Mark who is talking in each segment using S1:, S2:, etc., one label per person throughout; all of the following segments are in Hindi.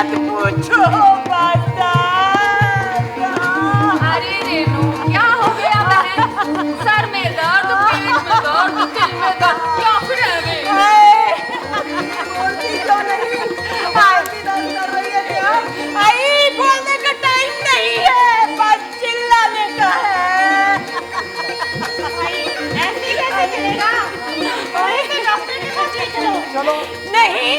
S1: मत पूछो
S2: अरे रेनू क्या हो गया बहन? सर में दर्द, पेट में दर्द, दिल में दर्द, क्या फिर
S1: बोलती क्यों नहीं? आरती दर्द कर रही है क्या? आई बोलने का टाइम नहीं है, बस चिल्लाने का है। ऐसे कैसे चलेगा? डॉक्टर के पास ले चलो। नहीं,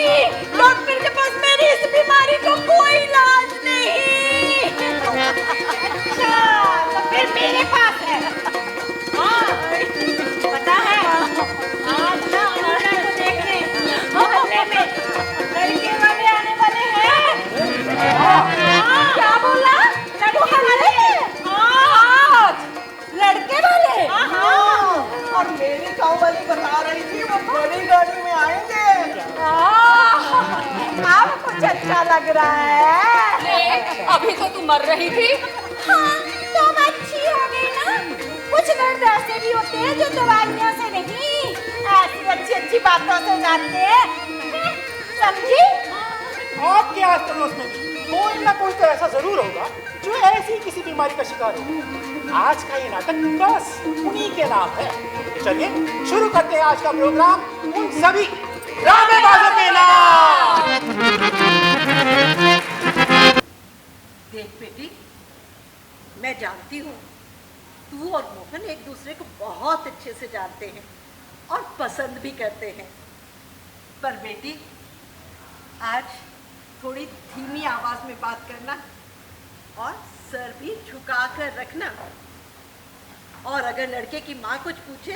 S1: डॉक्टर के पास मेरी इस बीमारी को कोई इलाज नहीं। अच्छा, तो फिर मेरे पास है। हाँ, पता है। आज ना अनीता को देखने मोहल्ले में लड़के वाले आने वाले हैं। क्या बोला? लड़के वाले? आज लड़के वाले? और मेरी गाँव वाली बता रही थी वो बड़ी गाड़ी में आएंगे। अब कुछ अच्छा लग रहा है।
S2: अभी तो तू मर रही थी।
S1: हाँ, तो अब अच्छी हो गई ना। कुछ दर्द ऐसे भी होते हैं जो दवाइयों से नहीं, ऐसी अच्छी अच्छी बातों से जाते हैं। समझी?
S3: आपके आस पड़ोस में कोई ना कोई तो ऐसा जरूर होगा जो ऐसी किसी बीमारी का शिकार हो। आज का ये नाटक बस उन्हीं के नाम है। चलिए शुरू करते हैं आज का प्रोग्राम उन सभी ड्रामेबाजों के नाम।
S4: देख बेटी, मैं जानती हूँ तू और मोहन एक दूसरे को बहुत अच्छे से जानते हैं और पसंद भी करते हैं। पर बेटी, आज थोड़ी धीमी आवाज में बात करना और सर भी झुका कर रखना। और अगर लड़के की माँ कुछ पूछे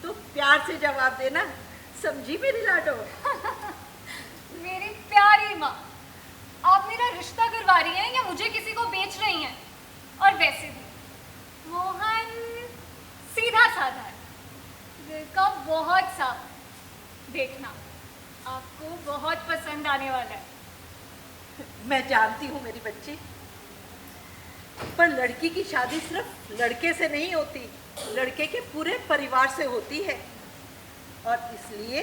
S4: तो प्यार से जवाब देना। समझी मेरी लाडो?
S2: मेरी प्यारी माँ, आप मेरा रिश्ता करवा रही हैं या मुझे किसी को बेच रही हैं? और वैसे भी मोहन सीधा साधा है, दिल का बहुत साफ। देखना, आपको बहुत पसंद आने वाला है।
S4: मैं जानती हूँ मेरी बच्ची, पर लड़की की शादी सिर्फ लड़के से नहीं होती, लड़के के पूरे परिवार से होती है। और इसलिए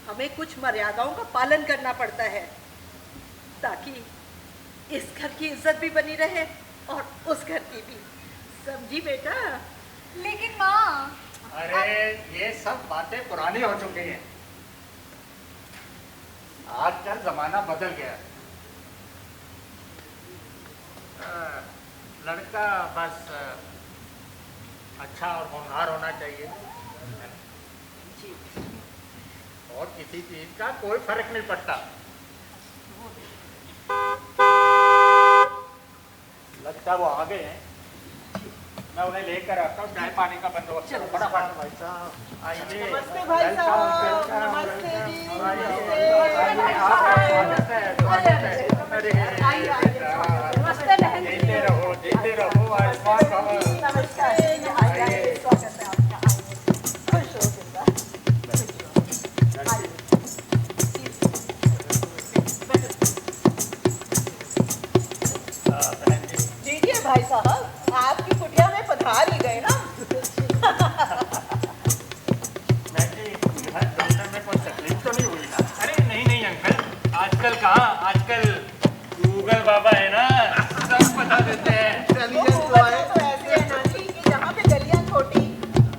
S4: हमें कुछ मर्यादाओं का पालन करना पड़ता है ताकि इस घर की इज्जत भी बनी रहे और उस घर की भी। समझी बेटा?
S2: लेकिन माँ,
S3: अरे ये सब बातें पुरानी हो चुकी हैं। आजकल जमाना बदल गया। लड़का बस अच्छा और होनहार होना चाहिए और किसी चीज का कोई फर्क नहीं पड़ता। लगता वो आ गए हैं, मैं उन्हें लेकर आता हूँ। चाय पानी का बंदोबस्त करो फटाफट। भाई साहब आइए।
S1: नमस्ते भाई साहब। नमस्ते जी। नमस्ते बहन जी।
S3: जीते रहो आयुष्मान भव।
S1: नमस्कार। आइए, स्वागत है आपका। खुश हो जिंदा। लीजिए भाई साहब, आपकी कुटिया में पधार ही गए ना।
S3: में कोई तकलीफ तो नहीं हुई ना? अरे नहीं अंकल, आजकल कहाँ, आजकल गूगल बाबा है ना, सब बता देते हैं।
S1: तो ऐसे है ना जी कि जहाँ पे गलियाँ छोटी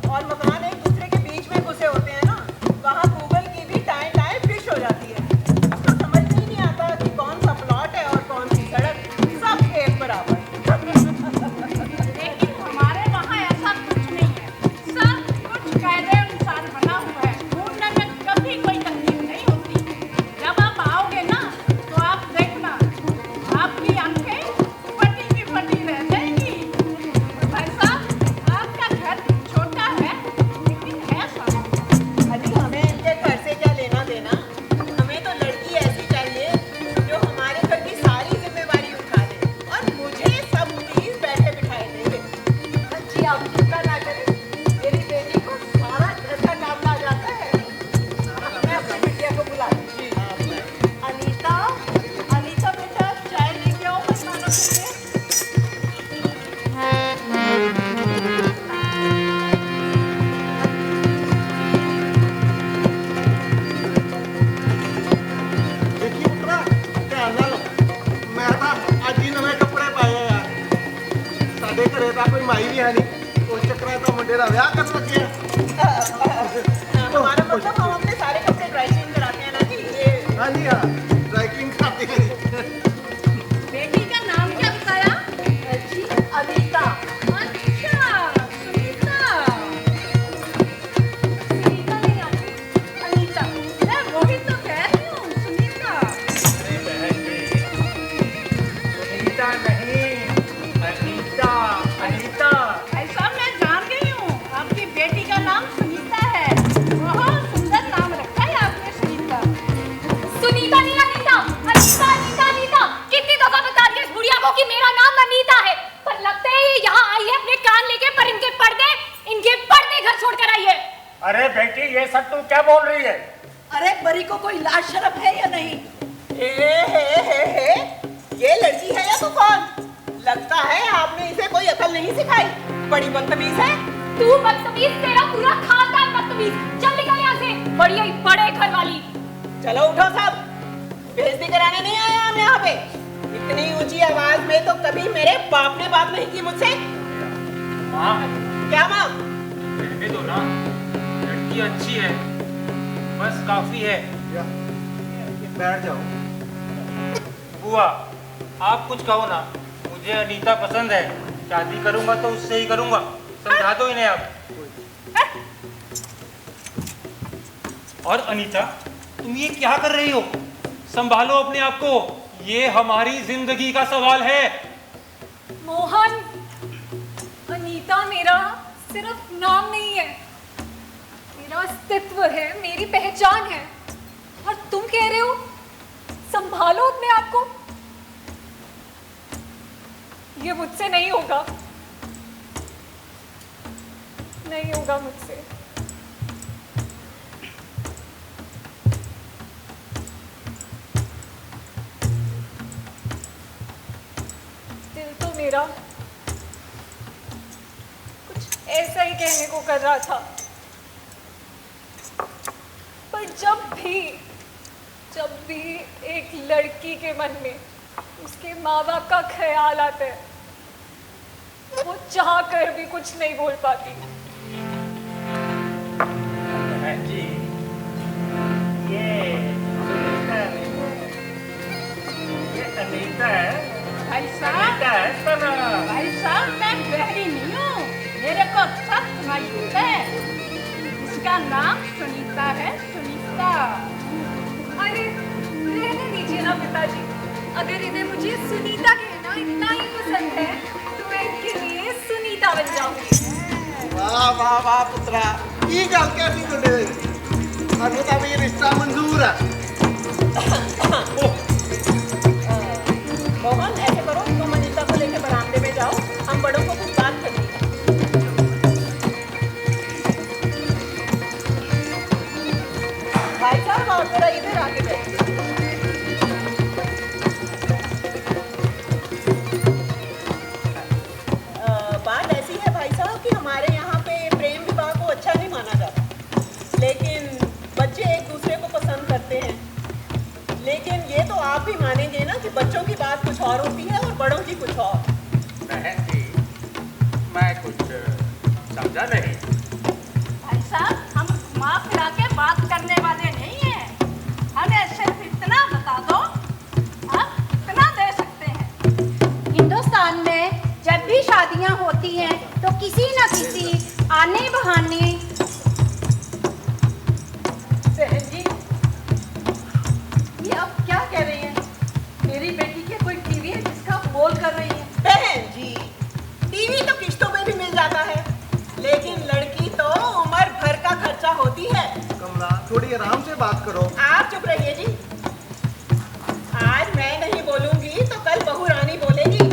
S1: और मकान एक दूसरे के बीच में घुसे होते हैं ना, वहाँ गूगल की भी टाइम टाइम फिश हो जाती है। उसको समझ में ही नहीं आता कि कौन सा प्लॉट है और कौन सी सड़क, सब एक बराबर।
S2: लेकिन हमारे वहाँ ऐसा कुछ नहीं है, सब कुछ कायदे अनुसार बना हुआ है। ढूंढने में कभी कोई तकलीफ नहीं होती। जब आप आओगे ना तो आप देखना, आपकी
S5: ਸਾਡੇ ਘਰੇ ਤਾਂ ਕੋਈ ਮਾਈ ਵੀ ਹੈ नहीं उस चक्कर तो मुंडे का ब्याह कर लगे
S4: हमारा मतलब हम अपने सारे कपड़े ड्राई क्लीन कराते हैं ना जी ये।
S5: हाँ जी हाँ ड्राई क्लीन कराते हैं जी।
S2: बेटी का नाम क्या बताया?
S4: जी अनीता।
S2: अच्छा, सुनीता। सुनीता नहीं आती, अनीता। मैं वही तो कह रही हूँ, सुनीता।
S3: अरे बहन जी, सुनीता नहीं, अनीता, अनीता।
S4: ऐसा मैं जान गई हूँ आपकी बेटी का नाम सुनीता है। बहुत सुंदर नाम रखा है आपने सुनीता।
S2: सुनीता नहीं अनीता, अनीता अनीता अनीता। कितनी दफा बता दिया इस बुढ़िया को कि मेरा नाम अनीता है, पर लगता है ये यहाँ आई है अपने कान लेके, पर इनके पर्दे घर छोड़कर आई है।
S3: अरे बेटी, ये सब तू क्या बोल रही है?
S4: अरे बरी को कोई लाज शर्म है या नहीं? हे ये लड़की है या तूफान? लगता है आपने इसे कोई अकल नहीं सिखाई। बड़ी बदतमीज है।
S2: तू बदतमीज, तेरा पूरा खानदान बदतमीज। चल निकल यहाँ से, बढ़िया ही बड़े घर वाली।
S4: चलो उठो सब, बेइज्जती कराने नहीं आया हम यहाँ पे। इतनी ऊंची आवाज में तो कभी मेरे बाप ने बात नहीं की मुझसे।
S3: माँ,
S4: क्या माँ?
S3: रहने दो ना, लड़की अच्छी है, बस काफी है।
S5: बैठ जाओ।
S3: बुआ, आप कुछ कहो ना, मुझे अनीता पसंद है, शादी करूंगा तो उससे ही करूंगा। समझा दो इन्हें आप। और अनीता, तुम ये क्या कर रही हो? संभालो अपने आप को, ये हमारी जिंदगी का सवाल है।
S2: मोहन, अनीता मेरा सिर्फ नाम नहीं है, मेरा अस्तित्व है, मेरी पहचान है। और तुम कह रहे हो संभालो अपने आप को? ये मुझसे नहीं होगा, नहीं होगा मुझसे। दिल तो मेरा कुछ ऐसा ही कहने को कर रहा था, पर जब भी एक लड़की के मन में उसके माँ बाप का ख्याल आता है, वो चाह कर भी कुछ नहीं बोल पाती।
S3: बहन जी, ये सुनीता नहीं, ये अनीता है।
S4: भाई साहब,
S3: अनीता है इसका नाम।
S4: भाई साहब, मैं बहरी नहीं हूँ, मेरे को सब मालूम है। इसका नाम सुनीता है, सुनीता।
S2: अरे रहने दीजिए ना पिताजी, अगर इन्हें मुझे सुनीता कहना इतना ही पसंद है तो मैं इनके लिए सुनीता बन जाऊंगी।
S5: वाह वाह वाह पुत्रा, ये गल कैसी तुझे? सानू तां भी रिश्ता मंजूर है।
S4: मोहन, ऐसे करो, तुम अनीता को लेके बरामदे में जाओ, हम बड़ों को कुछ बात करनी है। भाई साहब, आप जरा इधर आके बैठिए। बात ऐसी है भाई साहब कि हमारे यहाँ पे प्रेम विवाह को अच्छा नहीं माना जाता, लेकिन बच्चे एक दूसरे को पसंद करते हैं। लेकिन ये तो आप भी मानेंगे ना कि बच्चों की बात कुछ और होती है और बड़ों की कुछ और।
S3: बहन जी, मैं कुछ समझा नहीं।
S4: भाई साहब, हम घुमा फिरा के बात करने वाले नहीं हैं। हमें सिर्फ इतना बता दो, आप कितना दे सकते हैं?
S1: हिंदुस्तान में जब भी शादियां होती हैं तो किसी न किसी आने बहाने।
S4: बहन जी, ये आप क्या कह रही हैं? मेरी बेटी के कोई टीवी है जिसका आप बोल कर रही हैं? बहन जी, टीवी तो किश्तों में भी मिल जाता है, लेकिन लड़की तो उम्र भर का खर्चा होती है।
S5: कमला, थोड़ी आराम से बात करो।
S4: आप चुप रहिए जी। आज मैं नहीं बोलूंगी तो कल बहू रानी बोलेगी।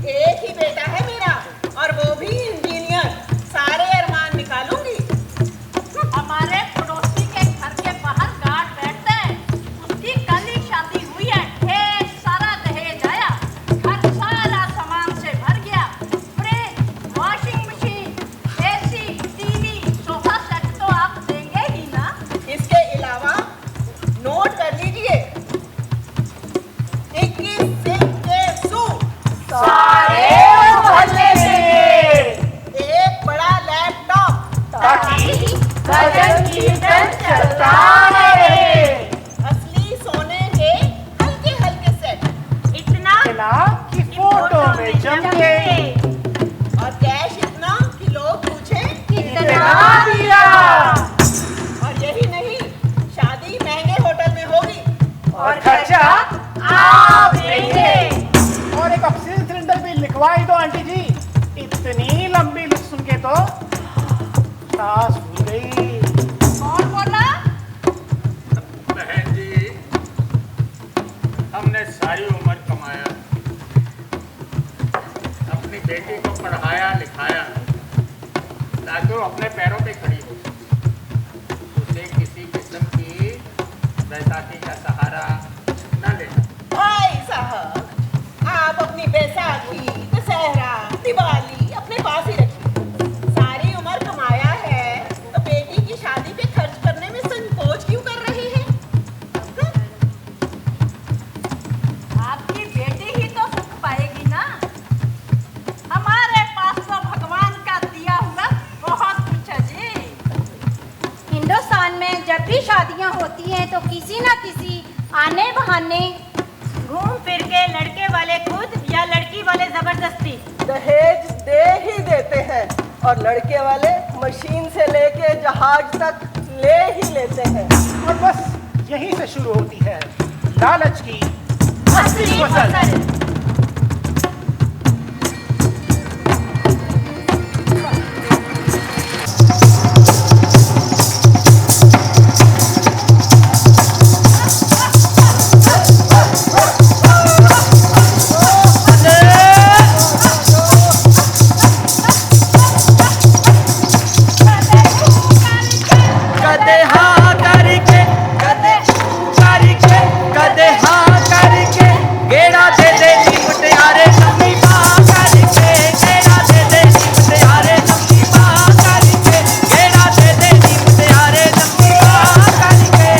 S4: एक ही बेटा है मेरा, और वो भी इंजीनियर। सारे अरमान निकालूंगी। हमारे पड़ोसी के घर के बाहर गार्ड बैठते हैं, उसकी कल ही शादी हुई है, ढेर सारा दहेज आया, घर सारा सामान से भर गया। Fridge, washing machine, AC, TV, sofa set तो आप देंगे ही ना। इसके अलावा
S3: फोटो में चमके।
S6: और कैश इतना कि लोग पूछे
S3: कितना दिया।
S6: और यही नहीं, शादी महंगे होटल में होगी
S3: और खर्चा आप देंगे। और एक ऑक्सीजन सिलेंडर भी लिखवाई दो आंटी जी। इतनी लंबी लिस्ट सुन के तो सांस फूल गई।
S1: कौन बोला?
S7: बहन जी, हमने सारी उम्र कमाया, अपनी बेटी को पढ़ाया लिखाया ताकि वो अपने पैरों पे खड़ी हो, उसे किसी किस्म की बैसाखी का सहारा न लेना।
S6: भाई साहब, आप अपनी बैसाखी, दशहरा, दिवाली अपने पास ही रखिए। सारी उम्र कमाया है तो बेटी की शादी पे खर्च करने में संकोच क्यों कर रही है?
S1: आपकी बेटी ही तो सुख पाएगी ना। हमारे पास तो भगवान का दिया हुआ बहुत कुछ है जी।
S8: हिंदुस्तान में जब भी शादियां होती हैं तो किसी न किसी आने बहाने
S1: घूम फिर के लड़के वाले खुद या लड़की वाले जबरदस्ती
S6: दहेज दे ही देते हैं और लड़के वाले मशीन से लेके जहाज तक ले ही लेते हैं।
S3: और बस यहीं से शुरू होती है लालच की असली फसल।
S9: कदे हाँ करके कदे करके कदे हाँ करके गेड़ा दे दे नी मुटियारे लंबी बाह करके गेड़ा दे दे नी मुटियारे लंबी बाह करके गेड़ा दे दे नी मुटियारे लंबी बाह करके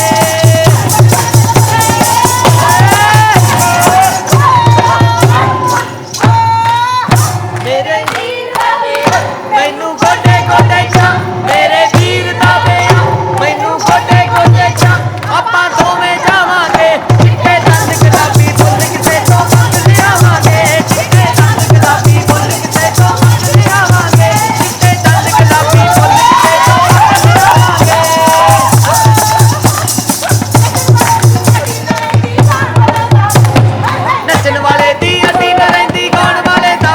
S9: मेरे मैनू गोटे गोटे चा मेरे वीर दा वेआ मैनू गोटे गोटे चा आपां दोवें जावांगे चिट्टे रंग गुलाबी फुੱਲ किते तो मंग लियावांगे चिट्टे रंग गुलाबी फुੱਲ किते तो मंग लियावांगे चिट्टे रंग गुलाबी फुੱਲ किते तो मंग लियावांगे नचन वाले दी अड्डी न रहिंदी गाउण वाले दा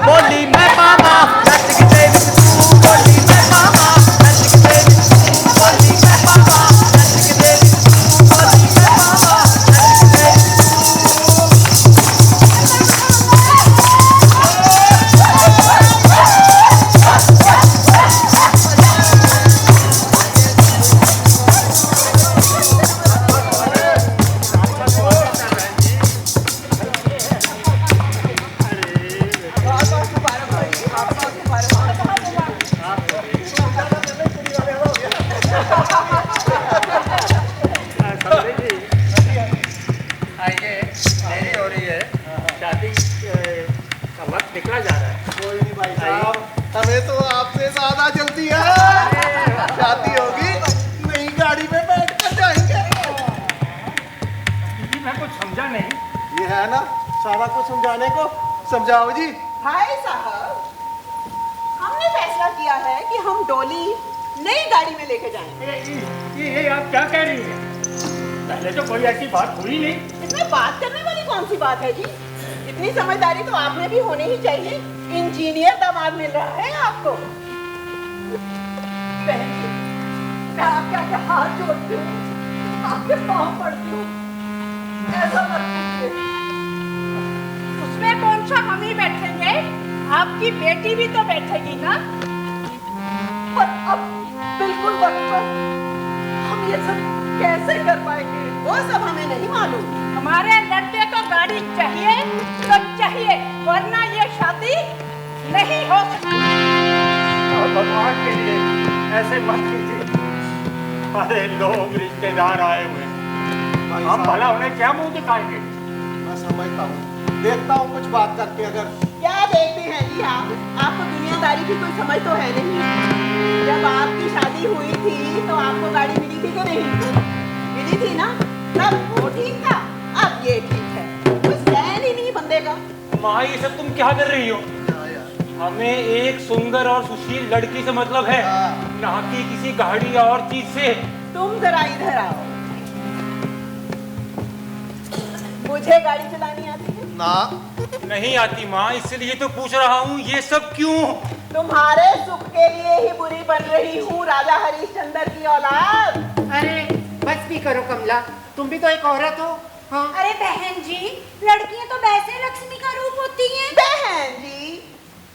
S9: बोली मैं पावां नच किते विच तू बोली मैं पावां नच किते विच तू बोली मैं पावां नच किते विच तू बोली मैं पावां नच किते विच
S7: समझे जी? आइए, देरी हो रही है, शादी का वक्त निकला जा रहा है।
S5: कोई नहीं भाई साहब, हमें तो आपसे ज्यादा जल्दी है। शादी होगी नई गाड़ी में बैठ कर जाएंगे।
S7: जी, मैं कुछ समझा नहीं।
S5: ये है ना सारा कुछ समझाने को। समझाओ जी।
S6: भाई साहब, हमने फैसला किया है कि हम डोली नई गाड़ी में लेके जाएंगे।
S7: ये आप क्या कह रही हैं? पहले तो कोई ऐसी बात हुई नहीं।
S6: इसमें बात करने वाली कौन सी बात है जी? इतनी समझदारी तो आप में भी होनी ही चाहिए। इंजीनियर दामाद मिल रहा है आपको। बहन जी, मैं आपके आगे हाथ जोड़ती हूँ, आपके पाँव पड़ती हूँ, ऐसा मत कीजिए।
S1: उसमें कौन सा हम ही बैठेंगे? आपकी बेटी भी तो बैठेगी ना।
S6: पर अब बिल्कुल वक्त पर हम ये सब कैसे कर पाएंगे? वो सब हमें नहीं मालूम।
S1: हमारे लड़के को गाड़ी चाहिए तो चाहिए, वरना ये शादी नहीं हो सकती।
S7: और भगवान के लिए ऐसे मत कीजिए। अरे लोग रिश्तेदार आए हुए हैं,
S5: भाई
S7: आप
S5: साहब,
S7: भला उन्हें क्या मुंह दिखाएंगे?
S5: मैं समझता हूँ, देखता हूँ कुछ बात करके। अगर
S6: क्या देखते हैं जी आप? आपको दुनियादारी की कोई समझ तो है नहीं। जब आपकी शादी हुई थी तो आपको गाड़ी मिली थी कि नहीं? मिली थी ना? तब वो ठीक था, अब ये ठीक है। कुछ सहन ही नहीं बंदे का।
S10: माँ ये सब तुम क्या कर रही हो? हमें एक सुंदर और सुशील लड़की से मतलब है, ना कि किसी गाड़ी या और चीज से।
S6: तुम जरा इधर आओ। मुझे गाड़ी चलानी आती है?
S5: ना
S10: नहीं आती माँ, इसलिए तो पूछ रहा हूँ ये सब क्यों?
S6: तुम्हारे सुख के लिए ही बुरी बन रही हूँ, राजा हरिश्चंद्र की औलाद।
S3: अरे बस भी करो कमला, तुम भी तो एक औरत हो। हाँ।
S8: अरे बहन जी, लड़कियां तो वैसे लक्ष्मी का रूप होती हैं।
S6: बहन जी,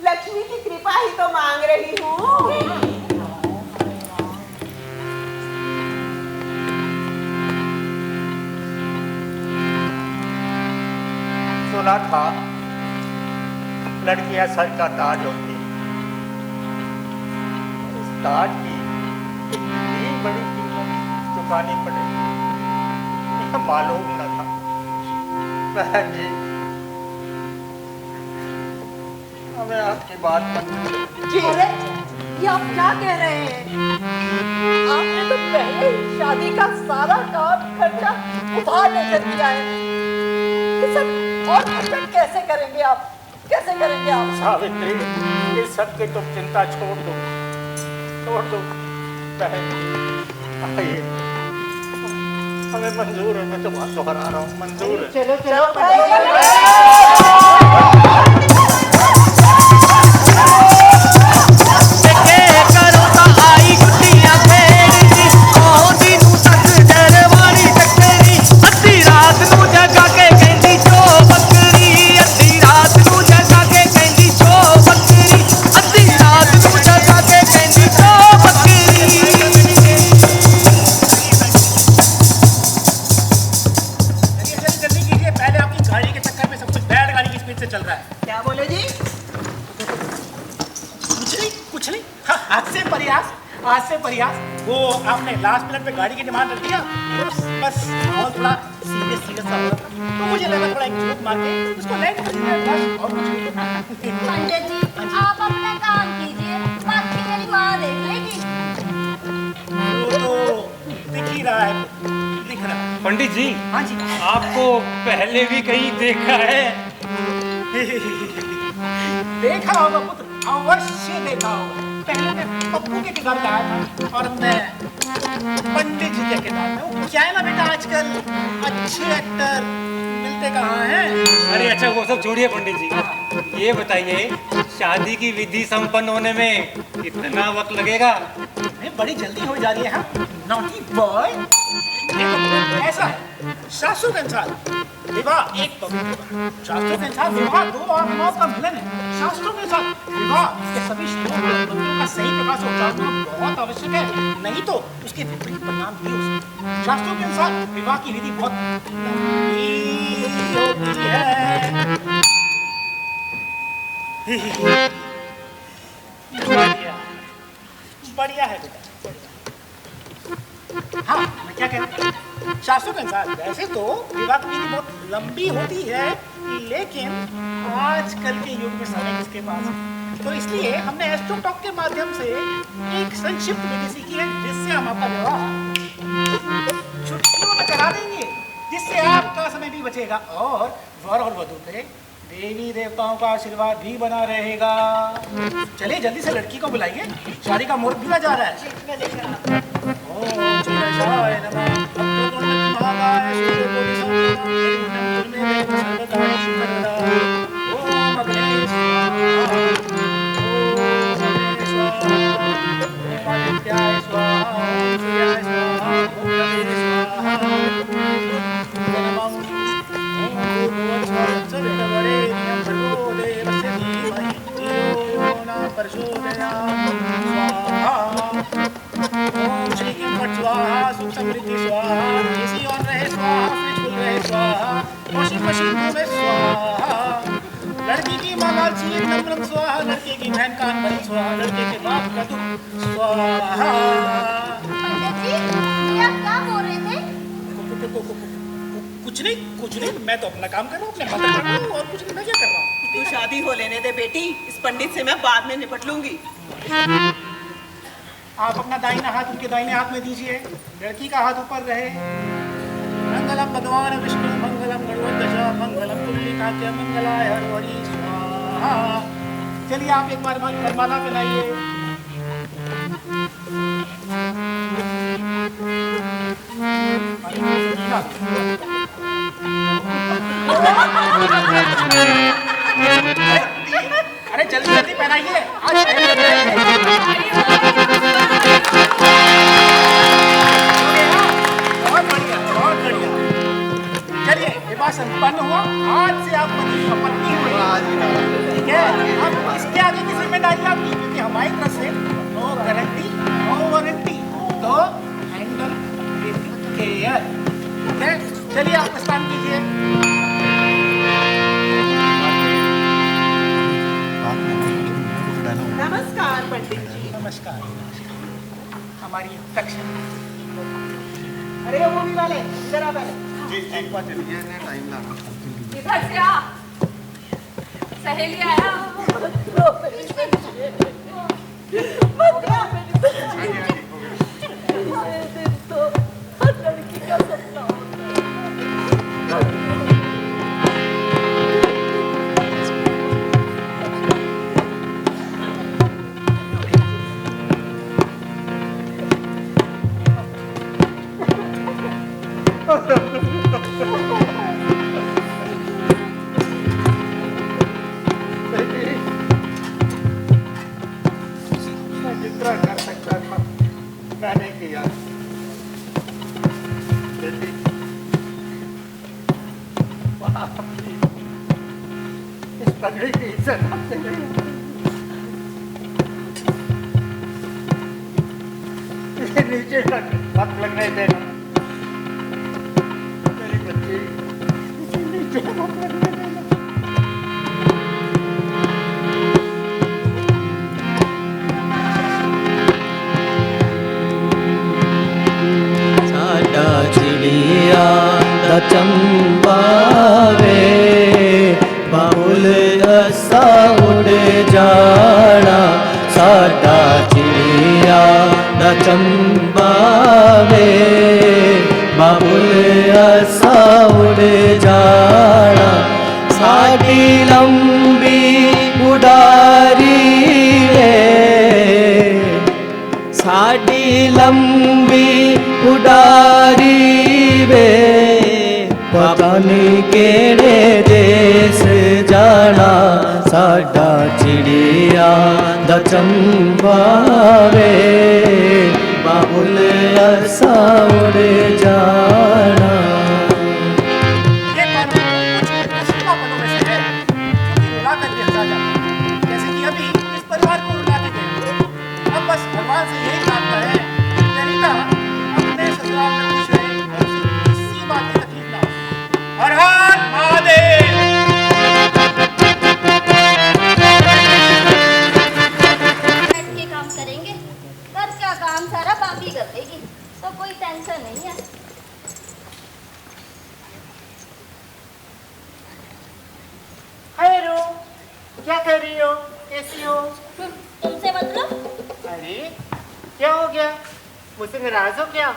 S6: लक्ष्मी की कृपा ही तो मांग रही हूँ।
S7: सुना था लड़कियां सर का ताज होती, इस ताज की इतनी बड़ी कीमत चुकानी पड़ेगी, यह मालूम न था। बहन जी, हमें आपकी बात मंजूर
S6: जी, अरे ये आप क्या कह रहे हैं? आपने तो पहले ही शादी का सारा काम खर्चा उधार लेकर दिया है। ये सब और खर्चा कैसे करेंगे आप? कैसे करेंगे आप?
S3: सावित्री, इस सब की तुम चिंता छोड़ दो, छोड़ दो। बहन आइए, हमें मंजूर है, मैं तुम्हारा दोहरा रहा हूँ, मंजूर है।
S6: चलो चलो भाई।
S9: करो ता आई गुड्डियां खेड़ी, आउंदी नू सस डरवानी टकरी, अद्धी रात नू जगा के कहंदी चो बकरी, अद्धी रात नू जगा के कहंदी चो बकरी, अद्धी रात नू जगा के कहंदी चो बकरी।
S3: जल्दी कीजिए, पहले आपकी गाड़ी के चक्कर में सब कुछ बैलगाड़ी की स्पीड से चल रहा है।
S6: क्या बोले जी?
S3: कुछ नहीं, हाँ, आज से प्रयास, आज से प्रयास। वो आपने लास्ट मिनट पे गाड़ी की डिमांड रख दिया, बस माहौल थोड़ा सीरियस सीरियस सा हो रहा था, तो मुझे लगा थोड़ा एक जोक मार के उसको लैंड कर दिया, बस और कुछ नहीं।
S2: पंडित जी, आप अपना काम कीजिए, बाकी मेरी माँ देख लेगी।
S3: वो तो दिख ही रहा है, दिख रहा है।
S10: पंडित जी,
S3: हाँ जी,
S10: आपको पहले भी कहीं देखा है?
S3: देखा होगा पुत्र, अवश्य देखा होगा। पहले मैं पप्पू के किताब लाया था और मैं पंडित जी के किताब में। वो क्या है ना बेटा, आजकल अच्छे एक्टर मिलते कहाँ हैं?
S10: अरे अच्छा, वो सब छोड़िए पंडित जी, ये बताइए शादी की विधि संपन्न होने में कितना वक्त लगेगा?
S3: नहीं, बड़ी जल्दी हो जा रही है। हाँ, नॉटी बॉय। देखो ऐसा है, शास्त्रों के अनुसार विवाह एक पवित्र, शास्त्रों के अनुसार विवाह दो आत्माओं का मिलन है। शास्त्रों के अनुसार विवाह के सभी श्लोकों का सही प्रकार से उच्चारण करना बहुत आवश्यक है, नहीं तो उसके विपरीत परिणाम भी हो सकते हैं। शास्त्रों के अनुसार विवाह की विधि बहुत लंबी होती है। बढ़िया, बढ़िया है बेटा। हाँ, मैं क्या कह रहा हूँ, शास्त्रों के अनुसार वैसे तो विवाह की विधि बहुत लंबी होती है, लेकिन आजकल के युग में समय किसके पास है, तो इसलिए हमने एस्ट्रो टॉक के माध्यम से एक संक्षिप्त विधि सीखी है, जिससे हम आपका विवाह छुट्टियों में करा देंगे, जिससे आपका समय भी बचेगा और वर और वधू पे देवी देवताओं का आशीर्वाद भी बना रहेगा। चलिए जल्दी से लड़की को बुलाइए, शादी का मुहूर्त भी जा रहा है। ओम शिवाय नमः, भक्तगण महाकाय सूर्यकोटि समप्रभा, निर्विघ्नं कुरु मे देव सर्वकार्येषु सर्वदा। ओम अग्ने स्वाहा, ओम अग्ने स्वाहा, ओम आदित्याय स्वाहा, ओम सूर्याय स्वाहा, ओम रवे स्वाहा, ओम सवितवरेण्यं भर्गो देवस्य धीमहि धियो यो न प्रचोदयात्। स्वाहा। ओम श्री किम फट स्वाहा, सुख समृद्धि स्वाहा, एसी ऑन रहे स्वाहा, फ्रिज खुल रहे स्वाहा, वॉशिंग मशीन में स्वाहा। लड़की की माँ लालची नम्रम स्वाहा, लड़के की बहन कान भरी स्वाहा, लड़के के बाप का दुख स्वाहा।
S2: पंडित जी, ये आप क्या बोल रहे थे?
S3: कुछ नहीं, मैं तो अपना काम कर रहा हूँ, अपने मंत्र कर रहा हूँ, और कुछ नहीं, मैं क्या कर रहा हूँ।
S6: तू शादी हो लेने दे बेटी, इस पंडित से मैं बाद में निपट लूंगी।
S3: आप अपना दाहिना हाथ उनके दाहिने हाथ में दीजिए, लड़की का हाथ ऊपर रहे। मंगलम भगवान विष्णु, मंगलम गरुड़ध्वज, मंगलम पुंडरीकाक्ष, मंगलाय हरहरि हाँ, चलिए आप एक बार वरमाला पहनाइए। अरे जल्दी जल्दी पहनाइए। बहुत बढ़िया, बहुत बढ़िया। चलिए विवाह संपन्न हुआ। आज से आप पत्नी हुई। ठीक है, अब इसके आगे की जिम्मेदारी आपकी, क्योंकि हमारी तरफ से नो गारंटी नो वारंटी, तो हैंडल विद केयर। ठीक है, चलिए आप स्नान कीजिए।
S6: नमस्कार पंडित जी।
S3: नमस्कार। हमारी दक्षिण।
S6: अरे वो मूवी वाले इधर आ पहले।
S5: जी चलिए टाइम लगा।
S2: इधर से आ, सहेली आया।
S6: तो हर लड़की का सपना होता है।
S5: जितना कर सकता था मैंने किया। बेटी, इस पगड़ी की इज्जत आपसे करी। इसे नीचे तक मत लगने देना मेरी बच्ची, इसे नीचे मत लगने देना।
S9: चिड़िया दा चंबा वे बाबुल असा उड़ जाना, साडा चिड़िया दा चंबा वे बाबुल असा उड़ जाना, साडी लंबी उडारी वे, साडी लंबी उडारी वे, पता नहीं केड़े देश जाना, साडा चिड़िया दा चंबा वे बाबुल असा उड़ जाना।
S3: ये पर्व कुछ मुश्किलों पलों में से है, जो कि रुला कर भी हंसा जाता है। जैसे कि अभी इस परिवार को रुला के गए। अब बस भगवान से यही प्रार्थना है कि रीता अपने ससुराल में खुश रहे और उसे किसी बात की तकलीफ ना हो। हर हर महादेव।
S8: बैठ के काम करेंगे, घर का काम सारा भाभी कर देगी, तो कोई टेंशन नहीं है।
S6: हाय रो, क्या कर रही हो? कैसी हो?
S8: तुमसे मतलब?
S6: अरे क्या हो गया? मुझसे नाराज हो क्या?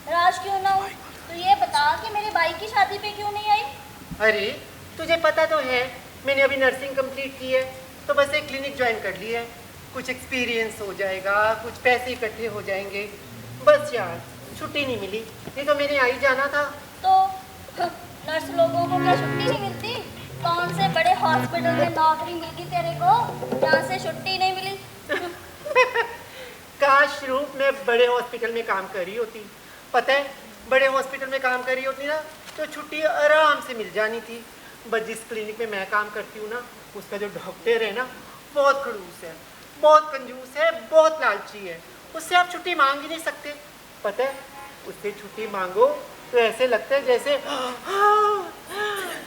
S8: नाराज क्यों ना हूँ? तो ये बता कि मेरे भाई की शादी पे क्यों नहीं आई?
S6: अरे तुझे पता तो है मैंने अभी नर्सिंग कंप्लीट की है, तो बस एक क्लिनिक ज्वाइन कर ली है। कुछ एक्सपीरियंस हो जाएगा, कुछ पैसे इकट्ठे हो जाएंगे। बस यार छुट्टी नहीं मिली, नहीं तो मैंने आ ही जाना था।
S8: तो नर्स लोगों को क्या छुट्टी नहीं मिलती? कौन से बड़े हॉस्पिटल में नौकरी मिल गई तेरे को, जहाँ से छुट्टी नहीं मिली?
S6: काश रूप में बड़े हॉस्पिटल में काम कर रही होती। पता है बड़े हॉस्पिटल में काम कर रही होती ना तो छुट्टी आराम से मिल जानी थी। बस जिस क्लिनिक में मैं काम करती हूँ ना, उसका जो डॉक्टर है ना बहुत खड़ूस है, बहुत कंजूस है, बहुत लालची है। उससे आप छुट्टी मांग ही नहीं सकते। पता है उससे छुट्टी मांगो तो ऐसे लगता है जैसे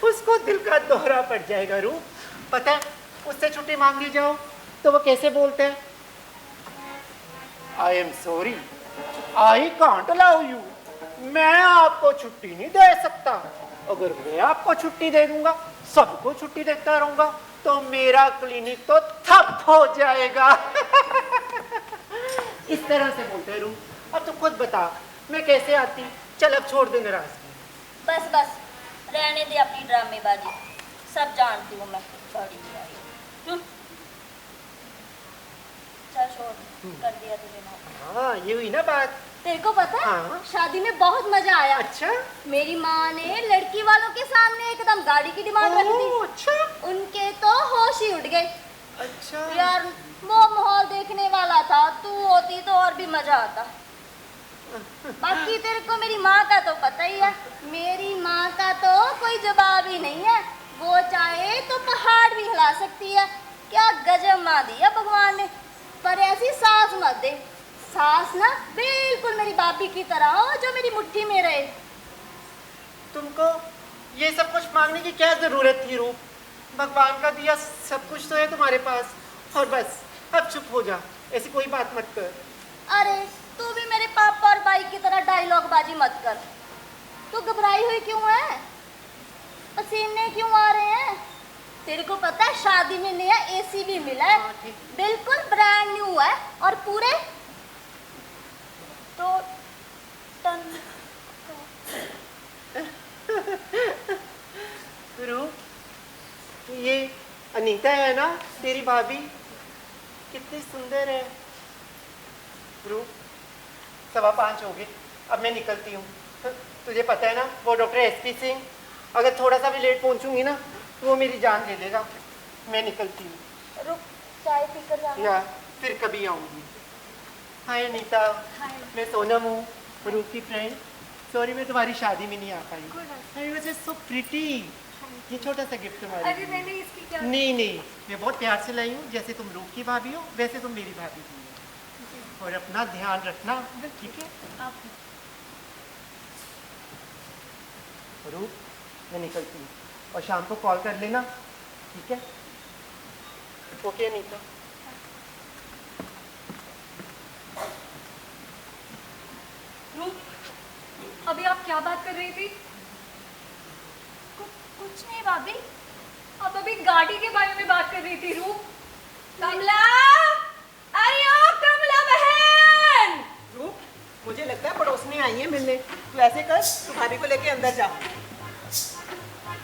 S6: उसको दिल का दौरा पड़ जाएगा। रूप पता है उससे छुट्टी मांग ली जाओ तो वो कैसे बोलते हैं, I am sorry, I can't allow you. मैं आपको छुट्टी नहीं दे सकता। अगर मैं आपको छुट्टी दे दूंगा, सबको छुट्टी देता रहूंगा, तो मेरा क्लिनिक तो ठप हो जाएगा। इस तरह से बोलते हैं रूप। अब तो खुद बता मैं कैसे आती। चल अब छोड़ दे नाराजगी।
S8: बस बस रहने दे अपनी ड्रामेबाजी, सब जानती हूँ मैं। सॉरी कर दिया तूने माँ।
S3: हाँ ये हुई ना बात।
S8: तेरे को पता है
S3: हाँ।
S8: शादी में बहुत मजा आया।
S3: अच्छा
S8: मेरी माँ ने लड़की वालों के सामने एकदम गाड़ी की डिमांड रखी थी।
S3: अच्छा
S8: उनके तो होश ही उड़ गए।
S3: अच्छा
S8: यार वो माहौल देखने वाला था, तू होती तो और भी मजा आता। बाकी तेरे को मेरी माँ का तो पता ही है, मेरी माँ का तो कोई जवाब ही नहीं है। वो चाहे तो पहाड़ भी हिला सकती है। क्या गजब माँ दी है भगवान ने। पर ऐसी सास मत दे, सास ना बिल्कुल मेरी भाभी की तरह हो जो मेरी मुट्ठी में रहे।
S3: तुमको ये सब कुछ मांगने की क्या जरूरत थी रूप? भगवान का दिया सब कुछ तो है तुम्हारे पास। और बस अब चुप हो जा, ऐसी कोई बात मत कर।
S8: अरे तू भी मेरे पापा और भाई की तरह डायलॉग बाजी मत कर। तू घबराई हुई क्यों है? पसीने क्यों आ रहे हैं? तेरे को पता है शादी में नया एसी भी मिला है, बिल्कुल ब्रांड न्यू है और पूरे तो टन।
S3: रूप ये अनीता है ना तेरी भाभी? कितनी सुंदर है। रूप 5:15 हो गए, अब मैं निकलती हूँ। तुझे पता है ना वो डॉक्टर एसपी सिंह, अगर थोड़ा सा भी लेट पहुँचूंगी ना तो वो मेरी जान ले लेगा। मैं निकलती हूँ।
S8: रुक, चाय पीकर जाना।
S3: या फिर कभी आऊँगी। हाय अनीता, मैं सोनम हूँ, रूप की फ्रेंड। सॉरी मैं तुम्हारी शादी में नहीं आ पाई। I was so pretty. ये छोटा सा गिफ्ट तुम्हारे
S2: अरे नहीं नहीं, इसकी क्या?
S3: नहीं मैं बहुत प्यार से लाई हूँ। जैसे तुम रूप की भाभी हो वैसे तुम मेरी भाभी भी हो। और अपना ध्यान रखना, ठीक है? रूप मैं निकलती हूँ और शाम को कॉल कर लेना, ठीक है? ओके अनीता।
S2: रूप अभी आप क्या बात कर रही थी?
S8: कुछ नहीं भाभी।
S2: आप अभी गाड़ी के बारे में बात कर रही थी। रूप
S1: कमला, अरे ओ कमला बहन।
S6: रूप मुझे लगता है पड़ोसनी आई है मिलने। तू ऐसे कर, तू भाभी को लेके अंदर जा।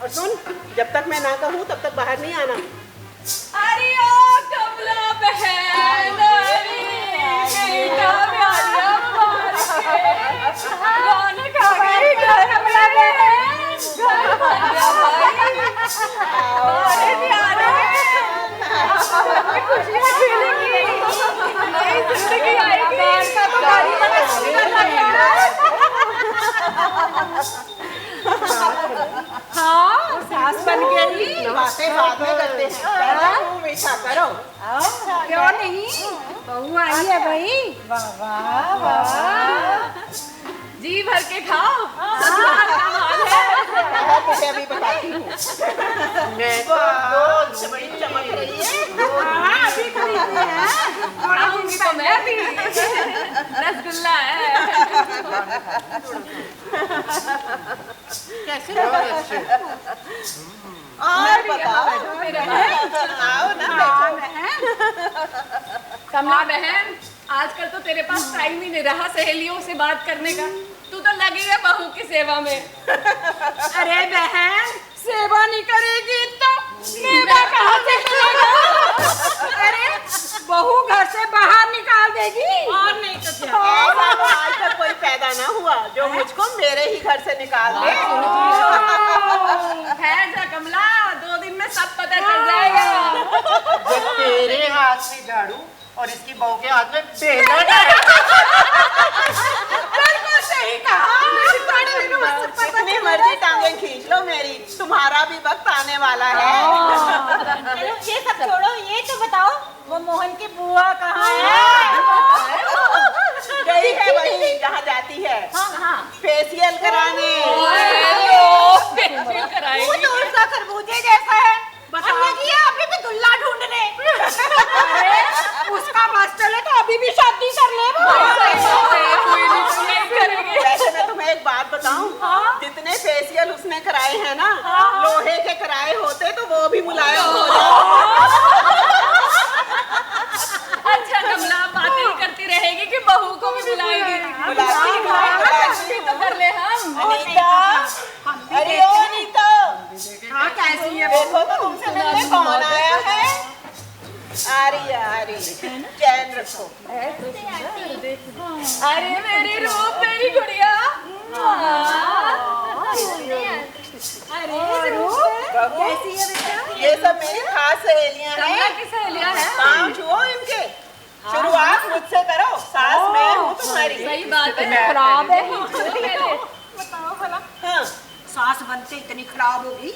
S6: और सुन, जब तक मैं ना कहूँ तब तक बाहर नहीं आना।
S1: अरे ओ कमला बहन, रौनक आ गई घर में। घर बन गया भाई। अरे प्यारे, खुशियाँ खेलेंगी, नई जिंदगी आएगी। तो गाड़ी बड़ा सुंदर लग रहा है। हाँ सास बन गई।
S6: नवाते बाद में करते हैं, पहले मुंह मीठा करो।
S1: क्यों नहीं, बहू आई है भाई। वाह वाह वाह, जी भर के खाओ। ससुराल का माल है।
S6: तुझे अभी बताती हूँ।
S3: मैं तो
S6: चमक रही है।
S1: हाँ, अभी खरीदी है। खाऊंगी तो मैं भी। रसगुल्ला है।
S6: कैसे और बताओ। आओ ना
S1: कमला बहन, आजकल तो तेरे पास टाइम ही नहीं रहा सहेलियों से बात करने का। तू तो लगी है बहू की सेवा में। अरे बहन, सेवा नहीं करेगी तो मेवा कहाँ से मिलेगा? अरे बहू घर से बाहर निकाल देगी। और नहीं तो क्या?
S6: ऐसा तो आज तक कोई पैदा ना हुआ जो मुझको मेरे ही घर से निकाल दे।
S1: ठहर जा कमला, 2 दिन में सब पता चल जाएगा।
S3: जब तेरे हाथ में झाड़ू और इसकी बहू के हाथ में बेलन है।
S1: बिल्कुल सही कहा।
S6: जितनी मर्जी टांगें खींच लो मेरी, तुम्हारा भी वक्त आने वाला है।
S1: ये सब छोड़ो, ये तो बताओ वो मोहन की बुआ कहाँ है?
S6: गई है वही जहाँ जाती है।
S1: हाँ।
S6: फेशियल कराने।
S1: फेशियल कराएगी। वो तो उसका खरबूजे जैसा है। लगी है अभी भी दुल्ला ढूंढने। उसका मास्टर है तो अभी भी शादी कर ले वो।
S6: वैसे मैं तुम्हें एक बात बताऊं, जितने फेशियल उसने कराए हैं ना, लोहे के कराए होते तो वो भी मुलायम हो जाते।
S1: अच्छा कमला, बातें ही करती रहेगी कि बहू को भी बुलाएगी।
S6: बुलाएगी
S1: तो कर ले हम।
S6: अनीता, अरे ओ अनीता,
S1: हाँ कैसी है?
S6: देखो तो तुमसे मिलने कौन आया है। आ रही, चैन ध्यान रखो।
S1: अरे मेरी रूप, मेरी गुड़िया। अरे रूप कैसी है बेटा?
S6: ये सब मेरी खास सहेलियां
S1: कमला
S6: हैं।
S1: की सहेलियां हैं।
S6: पाँव छुओ इनके। शुरुआत मुझसे करो, सास मैं हूँ तुम्हारी।
S1: सही बात है, खराब है।
S6: बताओ भला। हाँ,
S4: सास बनते इतनी खराब होगी।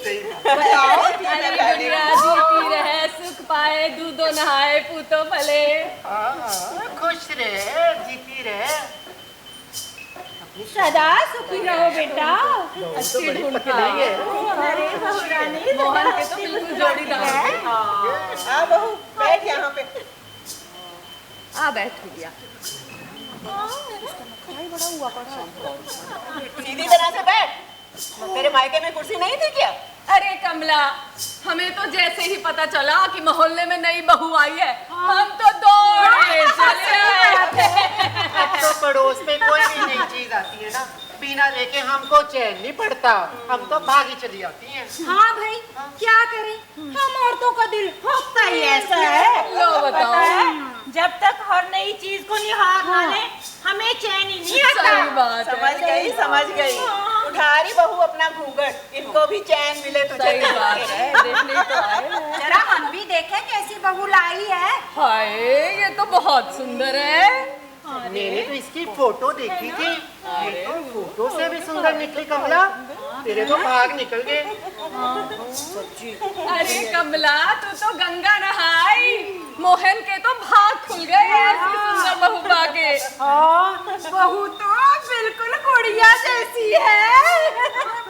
S6: बताओ।
S1: अरे गुड़िया जीती रहे, सुख पाए, दूधो नहाए, पूतो फले।
S3: खुश रहे, जीती रहे।
S1: सदा सुखी रहो बेटा। अच्छी ढूंढ पाए।
S6: अरे बहुरानी,
S1: मोहन के तो बिल्कुल जोड़ीदार है।
S6: आ बहू, बैठ यहाँ पे।
S1: आ बैठ गया।
S6: सीधी तरह से बैठ। तेरे मायके में कुर्सी नहीं थी क्या?
S1: अरे कमला, हमें तो जैसे ही पता चला कि मोहल्ले में नई बहू आई है, हम तो दौड़े चले आए।
S3: अब तो पड़ोस में कोई भी नई चीज आती है ना, बिना लेके हमको चैन नहीं पड़ता, हम तो भागी चली आती हैं।
S4: हाँ भाई, क्या करें, हम औरतों का दिल होता ही ऐसा है।
S1: लो बताओ।
S4: जब तक हर नई चीज को निहार ना ले, हमें चैन ही नहीं आता।
S1: सही बात है।
S6: समझ गई, समझ गई। उठा रही बहू अपना घूंघट, इनको भी चैन मिले तो
S1: सही
S6: चैन
S1: बात
S6: मिले।
S1: है, देखने तो आए।
S4: जरा हम भी देखें कैसी बहू लाई है।
S1: हाय, ये तो बहुत सुंदर है।
S3: मैंने तो इसकी फोटो देखी थी, ये तो फोटो से भी सुंदर निकली कमला, तेरे तो भाग निकल गए।
S1: अरे कमला, तू तो गंगा नहाई, मोहन के तो भाग खुल गए ऐसी सुंदर बहू पाके।
S4: बहू तो बिल्कुल गुड़िया जैसी है।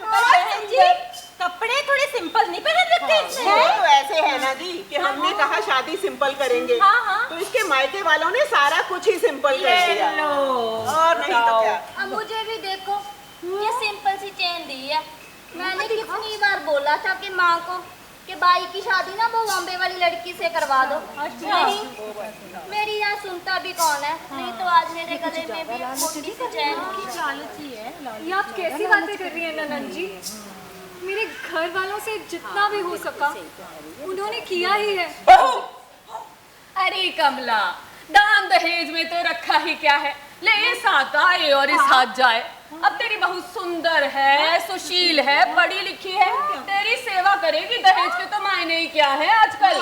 S4: बहन जी, कपड़े थोड़े सिंपल नहीं पहन रखे इसने?
S6: वो तो ऐसे है ना जी कि हमने कहा शादी सिंपल करेंगे, तो इसके मायके वालों ने सारा कुछ ही सिंपल कर दिया। और नहीं तो क्या।
S8: अब मुझे भी देखो, ये सिंपल सी चेन दी है। मैंने कितनी बार बोला था कि माँ को कि भाई की शादी ना वो बॉम्बे वाली लड़की से करवा दो। नहीं, मेरी यहाँ सुनता भी कौन है। नहीं तो आज मेरे गले में भी मोटी सी चैन की।
S2: ये आप कैसी बातें कर रही हैं ननद जी? मेरे घर वालों से जितना भी हो सका उन्होंने किया ही है।
S1: अरे कमला, दान दहेज में तो रखा ही क्या है, ले इस हाथ आए और इस हाथ जाए। अब तेरी बहू सुंदर है, सुशील है, पढ़ी लिखी है, तेरी सेवा करेगी, दहेज के तो मायने ही क्या है आजकल।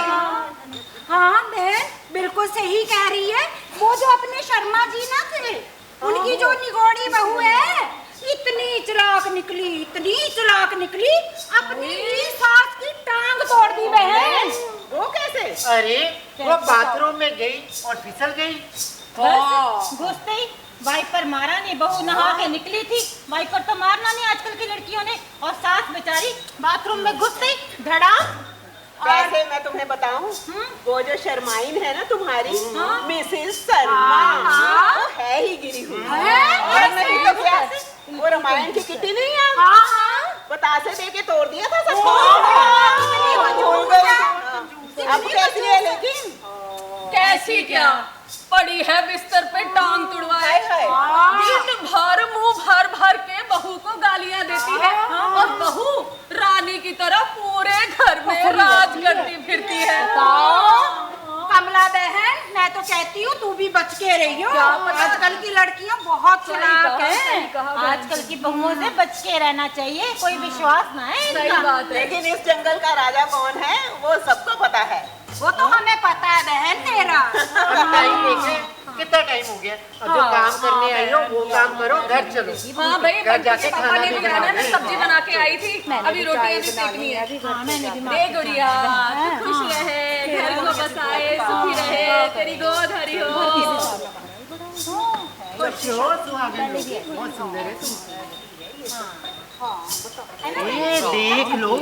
S4: हाँ बहन, बिल्कुल सही कह रही है। वो जो अपने शर्मा जी ना थे, उनकी जो निगोड़ी बहू है, इतनी चालाक निकली, इतनी चालाक निकली, अपनी ही सास की टांग तोड़ दी बहन।
S6: वो कैसे?
S3: अरे वो बाथरूम में गई और फिसल गई।
S4: घुसते ही वाइपर मारा नहीं, बहू नहा के निकली थी, वाइपर तो मारना नहीं आजकल की लड़कियों ने। और सास बेचारी बाथरूम में घुसते ही धड़ाम।
S6: वैसे मैं तुम्हें बताऊं, वो जो शर्माइन है ना तुम्हारी, मिसेस शर्मा, वो है ही गिरी हुई। और नहीं तो क्या, वो रामायण की किटी नहीं है, बतासे दे के तोड़ दिया था सबको। भूल गई। अब कैसी है लेकिन?
S1: कैसी क्या, पड़ी है बिस्तर पे टांग तुड़वाए, दिन भर मुंह भर भर के बहू को गालियां देती है, और बहू रानी की तरह पूरे घर में राज करती फिरती है।
S4: कमला बहन, मैं तो कहती हूँ तू भी बच के रही हो। आजकल की लड़कियाँ बहुत चालाक हैं। आजकल की बहुओं से बच के रहना चाहिए, कोई विश्वास ना है इनका।
S6: लेकिन इस जंगल का राजा कौन है वो सबको पता है।
S4: वो तो हमें पता है बहन तेरा।
S3: टाइम देखे, कितना टाइम हो गया, अब जो काम करने आई हो वो काम करो, घर चलो।
S1: हाँ भाई,
S3: घर जाके
S1: पापा
S3: खाना
S1: ने
S3: भी
S1: भी खाना, मैं
S3: बनाना
S1: सब्जी बना के आई थी, अभी रोटियां भी सेकनी है। दे गुड़िया, तू खुश रहे, घर को बसाए, सुखी रहे, तेरी गोद हरी हो।
S3: खुश हो, सुहागन हो, बहुत सुंदर है तुम। ये देख लो,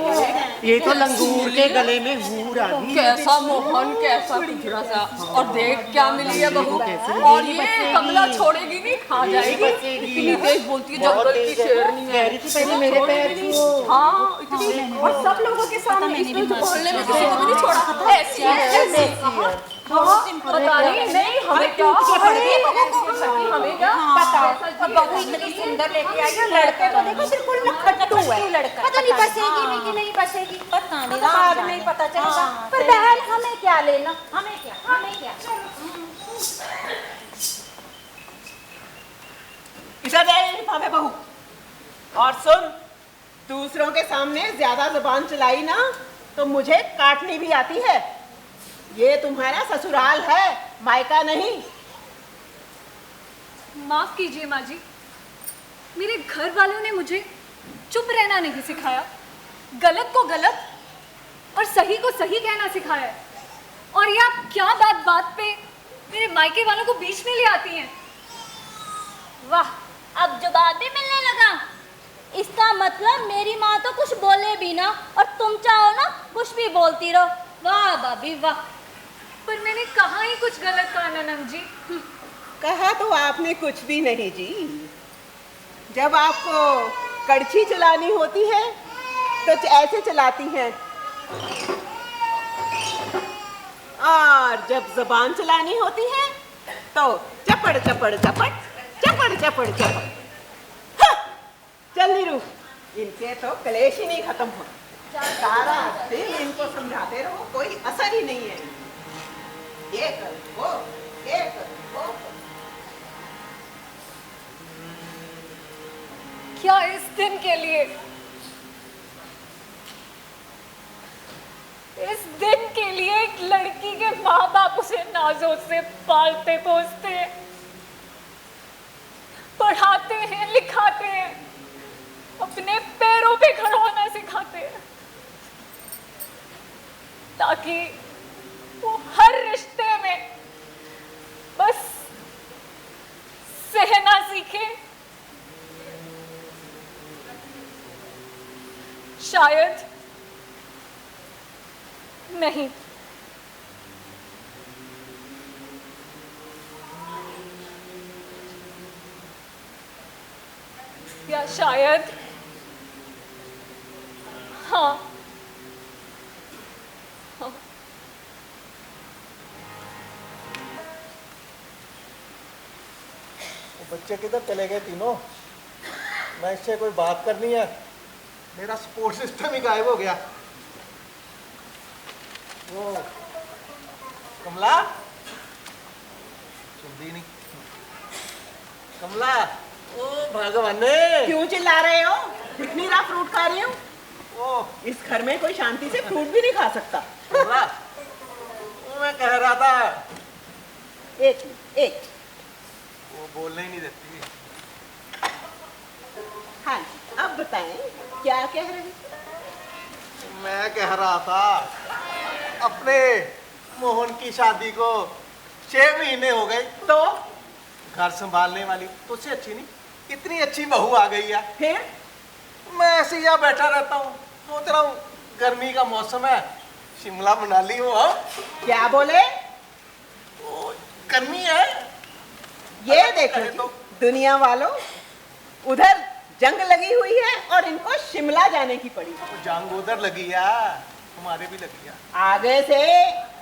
S3: ये तो लंगूर के गले में हूर आ गई।
S1: कैसा मोहन, कैसा कुजरा सा, और देख क्या मिली है बहू। और ये कमला छोड़ेगी नहीं, खा जाएगी। इतनी तेज बोलती है, जंगल की शेरनी है।
S3: पहले मेरे पैर छुओ।
S1: हाँ, इतनी, और सब लोगों के सामने इसने तो मोहल्ले में किसी को भी नहीं छोड़ा। ऐसी है, ऐसी। पता नहीं हमें क्या, हमें क्या
S4: बताओ, बहू इतनी सुंदर लेके आई है, लड़के तो देखो बिल्कुल नखट्टू है। पता नहीं बसेगी भी कि नहीं बसेगी, पता नहीं, बाद में ही पता चलेगा। पर बहन हमें क्या लेना, हमें क्या।
S6: और सुन, दूसरों के सामने ज्यादा जुबान चलाई ना तो मुझे काटनी भी आती है। ये तुम्हारा ससुराल है, मायका नहीं।
S2: माफ कीजिए माँ जी, मेरे घर वालों ने मुझे चुप रहना नहीं सिखाया, गलत को गलत और सही को सही कहना सिखाया है। और ये आप क्या बात बात पे मेरे मायके वालों को बीच में ले आती हैं?
S8: वाह, अब जवाब भी मिलने लगा। इसका मतलब मेरी माँ तो कुछ बोले भी ना और तुम चाहो ना कुछ भी बोलती रहो। वाह भाभी वाह।
S2: पर मैंने कहा ही कुछ गलत कहा ननद जी।
S6: कहा तो आपने कुछ भी नहीं जी। जब आपको कड़छी चलानी होती है तो ऐसे चलाती हैं, और जब जबान चलानी होती है तो चपड़ चपड़ चपड़ चपड़ चपड़ चपड़। हाँ, चल नीरू, इनके तो कलेश ही नहीं खत्म हो। सारा दिन इनको समझाते रहो, कोई असर ही नहीं है। ये कर वो, ये कर वो कर।
S2: क्या इस दिन के लिए, इस दिन के लिए एक लड़की के माँ बाप उसे नाजों से पालते पोसते हैं, पढ़ाते हैं, लिखाते हैं, अपने पैरों पे खड़ा होना सिखाते हैं, ताकि वो हर रिश्ते में बस सहना सीखे। शायद नहीं, या शायद हाँ। हाँ,
S5: बच्चे किधर चले गए तीनों? मैं इससे कोई बात करनी है, मेरा सपोर्ट सिस्टम ही गायब हो गया। वो कमला सुनती नहीं। कमला, ओ भगवान,
S6: क्यों चिल्ला रहे हो? दिख नहीं रहा फ्रूट खा रही हूँ।
S5: ओ
S6: इस घर में कोई शांति से फ्रूट भी नहीं खा सकता।
S5: कमला, वो मैं कह रहा था।
S6: एक एक
S5: वो बोलने ही नहीं देती।
S6: हाँ, अब बताएं क्या कह रहे हैं?
S5: मैं कह रहा था, अपने मोहन की शादी को 6 महीने हो गए,
S6: तो
S5: घर संभालने वाली तो उससे अच्छी नहीं, इतनी अच्छी बहू आ गई है।
S6: फिर
S5: मैं ऐसे ही यहाँ बैठा रहता हूँ, सोच रहा हूँ गर्मी का मौसम है, शिमला मनाली हो।
S6: क्या बोले?
S5: गर्मी है।
S6: ये देखो जी, दुनिया वालों, उधर जंग लगी हुई है और इनको शिमला जाने की पड़ी।
S5: तो जंग उधर लगी है, हमारे भी लगी है।
S6: आगे से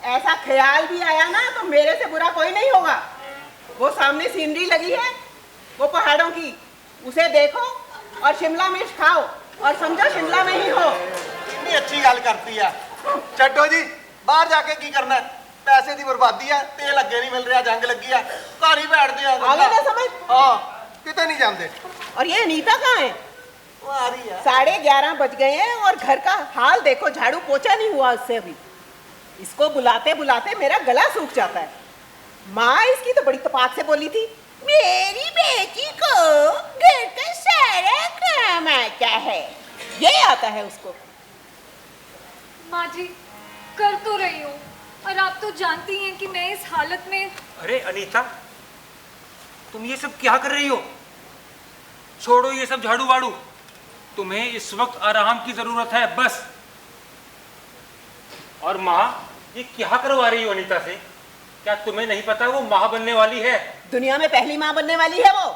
S6: ऐसा ख्याल भी आया ना तो मेरे से बुरा कोई नहीं होगा। वो सामने सीनरी लगी है, वो पहाड़ों की, उसे देखो और शिमला मिर्च खाओ और समझो शिमला में ही हो।
S5: इतनी अच्छी गल करती है। चड्डो जी, बाहर जाके की करना है? पैसे की बर्बादी है, तेल अगे नहीं मिल रहा, जंग लगी है, घर ही बैठते हैं।
S6: आगे ना समझ।
S5: हाँ, कितने नहीं जाते।
S6: और ये अनीता कहाँ है?
S5: वो आ रही है।
S6: 11:30 बज गए हैं और घर का हाल देखो, झाड़ू पोछा नहीं हुआ उससे अभी। इसको बुलाते बुलाते मेरा गला सूख जाता है। माँ इसकी तो बड़ी तपाक से बोली थी, मेरी बेटी को घर का सारा काम आता है। ये आता है उसको।
S2: माँ जी, कर तो रही हूँ, और आप तो जानती हैं कि मैं इस हालत में।
S10: अरे अनीता, तुम ये सब क्या कर रही हो? छोड़ो ये सब झाड़ू वाड़ू, तुम्हें इस वक्त आराम की जरूरत है बस। और माँ, ये क्या करवा रही हो अनीता से? क्या तुम्हें नहीं पता वो माँ बनने वाली है?
S6: दुनिया में पहली माँ बनने वाली है वो।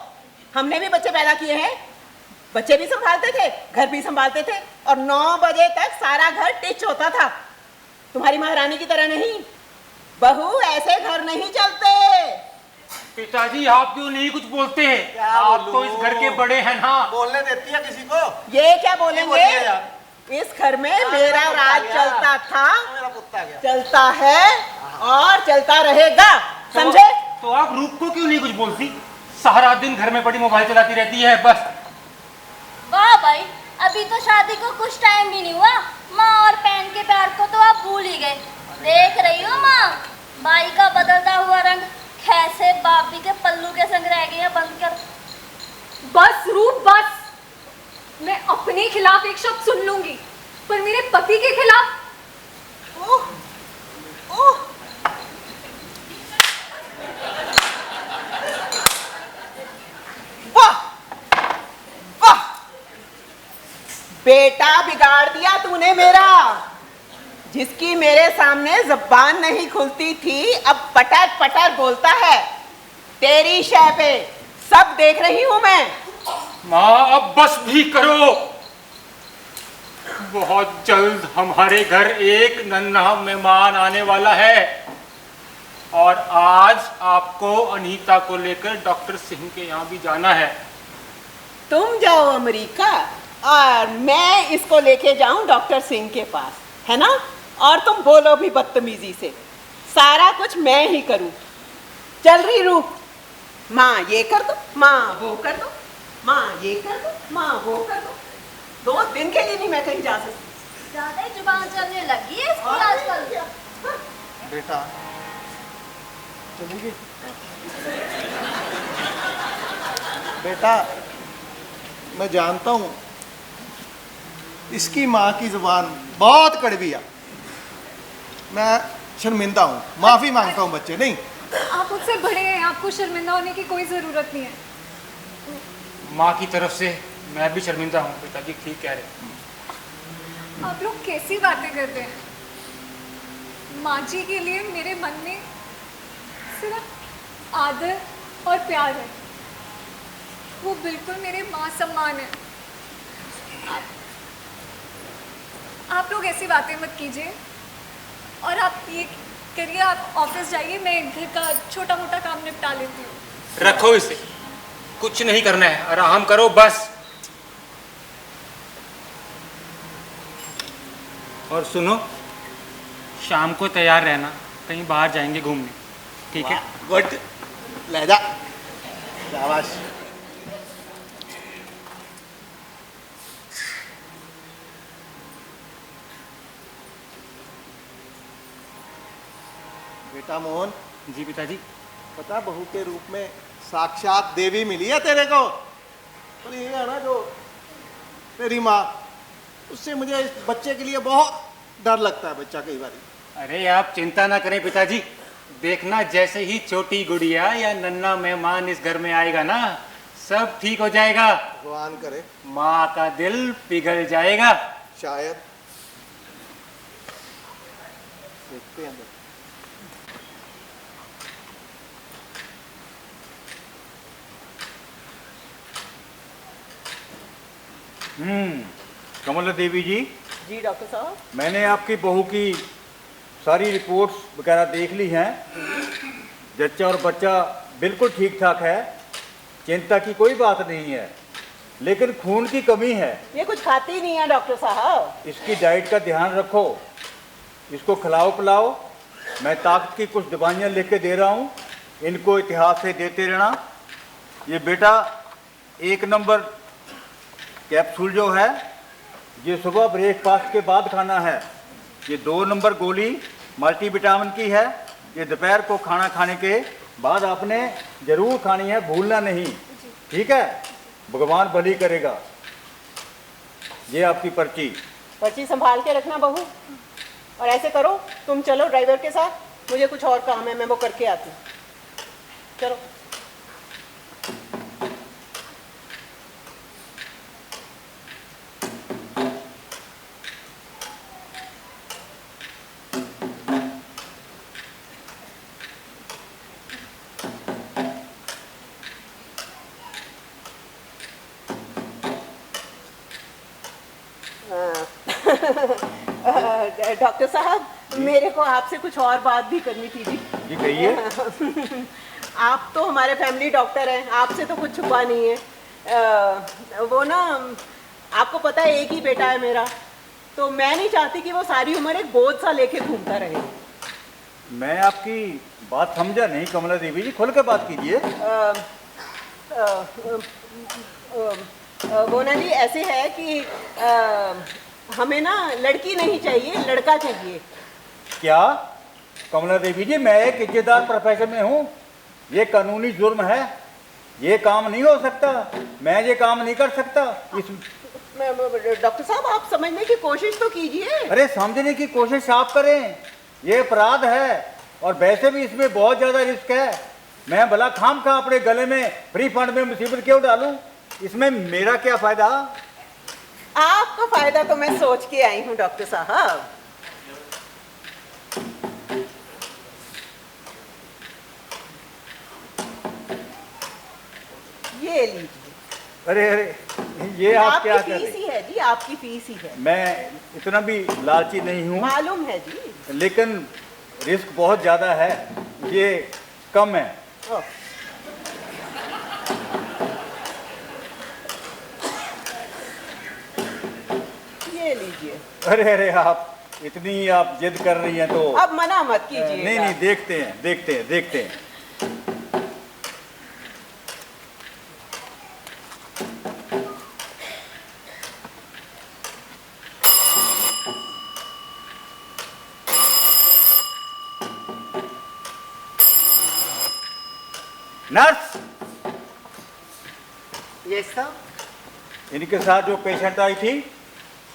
S6: हमने भी बच्चे पैदा किए हैं, बच्चे भी संभालते थे, घर भी संभालते थे, और 9 बजे तक सारा घर टिच होता था। तुम्हारी महारानी की तरह नहीं। बहू ऐसे घर नहीं चलते।
S10: पिताजी, आप क्यों नहीं कुछ बोलते हैं? आप तो इस घर के बड़े हैं ना।
S5: बोलने देती है किसी को?
S6: ये क्या बोलेंगे? इस घर में मेरा राज चलता था,
S5: मेरा कुत्ता गया,
S6: चलता है और चलता रहेगा, समझे?
S10: तो आप रूप को क्यों नहीं कुछ बोलती? सारा दिन घर में पड़ी मोबाइल चलाती रहती है बस।
S8: वाह पाई। अभी तो शादी को कुछ टाइम भी नहीं हुआ, माँ और बहन के प्यार को तो आप भूल ही गए। देख रही हो माँ, भाई का बदलता हुआ रंग, कैसे बापी के पल्लू के संग रह गई है बंद कर।
S2: बस रूप बस, मैं अपने खिलाफ एक शब्द सुन लूंगी, पर मेरे पति के खिलाफ।
S6: ओह ओह, वाह वाह, बेटा बिगाड़ दिया तूने मेरा। जिसकी मेरे सामने जबान नहीं खुलती थी, अब पटर पटर बोलता है। तेरी शय पे सब देख रही हूं मैं।
S10: माँ अब बस भी करो। बहुत जल्द हमारे घर एक नन्हा मेहमान आने वाला है और आज आपको अनीता को लेकर डॉक्टर सिंह के यहाँ भी जाना है।
S6: तुम जाओ अमेरिका और मैं इसको लेके जाऊं डॉक्टर सिंह के पास, है ना? और तुम बोलो भी बदतमीजी से, सारा कुछ मैं ही करूं। चल रही रूप, माँ ये कर दो, माँ वो कर दो, माँ ये कर दो, माँ वो कर दो। 2 दिन के लिए नहीं मैं कहीं जा सकती।
S8: ज्यादा ही जुबान चलने लगी है इसकी आजकल।
S5: बेटा चलेंगे? बेटा मैं जानता हूँ इसकी माँ की जुबान बहुत कड़वी है। मैं शर्मिंदा हूँ, माफी मांगता हूँ बच्चे। नहीं,
S2: आप मुझसे बड़े हैं, आपको शर्मिंदा होने की कोई जरूरत नहीं है।
S10: माँ की तरफ से मैं भी शर्मिंदा हूँ। पिताजी ठीक कह रहे हैं।
S2: आप लोग कैसी बातें करते हैं? माँ जी के लिए मेरे मन में सिर्फ आदर और प्यार है। वो बिल्कुल मेरे माँ सम्मान है। आप लोग ऐसी बातें मत कीजिए और आप ये करिए, आप ऑफिस जाइए, मैं घर का छोटा मोटा काम निपटा लेती हूँ।
S10: रखो इसे, कुछ नहीं करना है, आराम करो बस। और सुनो, शाम को तैयार रहना, कहीं बाहर जाएंगे घूमने, ठीक है?
S5: गुड, ले जा, शाबाश। बेटा मोहन।
S10: जी पिताजी।
S5: पता बहू के रूप में साक्षात देवी मिली है तेरे को। पर ये है ना जो तेरी माँ, उससे मुझे इस बच्चे के लिए बहुत डर लगता है। बच्चा कई बार।
S10: अरे आप चिंता ना करें पिताजी, देखना जैसे ही छोटी गुड़िया या नन्हा मेहमान इस घर में आएगा ना, सब ठीक हो जाएगा।
S5: भगवान करे।
S10: माँ का दिल पिघल जाएगा।
S5: शायद। देखते हैं।
S11: कमला देवी जी।
S6: जी डॉक्टर साहब।
S11: मैंने आपकी बहू की सारी रिपोर्ट्स वगैरह देख ली हैं। जच्चा और बच्चा बिल्कुल ठीक ठाक है, चिंता की कोई बात नहीं है, लेकिन खून की कमी है।
S6: ये कुछ खाती नहीं है डॉक्टर साहब।
S11: इसकी डाइट का ध्यान रखो, इसको खिलाओ पिलाओ। मैं ताकत की कुछ दवाइयाँ लिख के दे रहा हूँ, इनको इतिहास से देते रहना। ये बेटा 1 नंबर कैप्सूल जो है ये सुबह ब्रेकफास्ट के बाद खाना है। ये 2 नंबर गोली मल्टीविटामिन की है, ये दोपहर को खाना खाने के बाद आपने जरूर खानी है, भूलना नहीं, ठीक है? भगवान भली करेगा। ये आपकी पर्ची।
S6: पर्ची संभाल के रखना बहू। और ऐसे करो, तुम चलो ड्राइवर के साथ, मुझे कुछ और काम है, मैं वो करके आती हूँ। चलो। डॉक्टर साहब, मेरे को आपसे कुछ और बात भी करनी थी जी।
S11: जी कहिए।
S6: आप तो हमारे फैमिली डॉक्टर हैं, आपसे तो कुछ छुपा नहीं है। वो ना, आपको पता है एक ही बेटा है मेरा, तो मैं नहीं चाहती कि वो सारी उम्र एक बोझ सा लेके घूमता रहे।
S11: मैं आपकी बात समझा नहीं कमला देवी जी, खुल के बात कीजिए।
S6: मोना जी ऐसे है कि हमें ना लड़की नहीं चाहिए, लड़का चाहिए।
S11: क्या कमला देवी जी, मैं एक इज्जतदार प्रोफेशन में हूँ, ये कानूनी जुर्म है, ये काम नहीं हो सकता, मैं ये काम नहीं कर सकता। इस
S6: डॉक्टर साहब आप समझने की कोशिश तो कीजिए।
S11: अरे समझने की कोशिश आप करें, ये अपराध है और वैसे भी इसमें बहुत ज्यादा रिस्क है। मैं भला खाम खा अपने गले में फ्री फंड में मुसीबत क्यों डालूं, इसमें मेरा क्या फायदा।
S6: आपका फायदा तो मैं सोच के आई हूँ डॉक्टर साहब। ये लीजिए।
S11: अरे अरे, ये आप क्या कर
S6: आपकी फीस
S11: रहे
S6: ही है जी, आपकी फीस ही है।
S11: मैं इतना भी लालची नहीं हूँ,
S6: मालूम है जी,
S11: लेकिन रिस्क बहुत ज्यादा है, ये कम है।
S6: ओह, ये लीजिए।
S11: अरे अरे, आप इतनी आप जिद कर रही हैं तो
S6: अब मना मत कीजिए।
S11: नहीं नहीं, देखते हैं देखते हैं देखते हैं। Nurse,
S6: yes sir.
S11: इनके साथ जो पेशेंट आई थी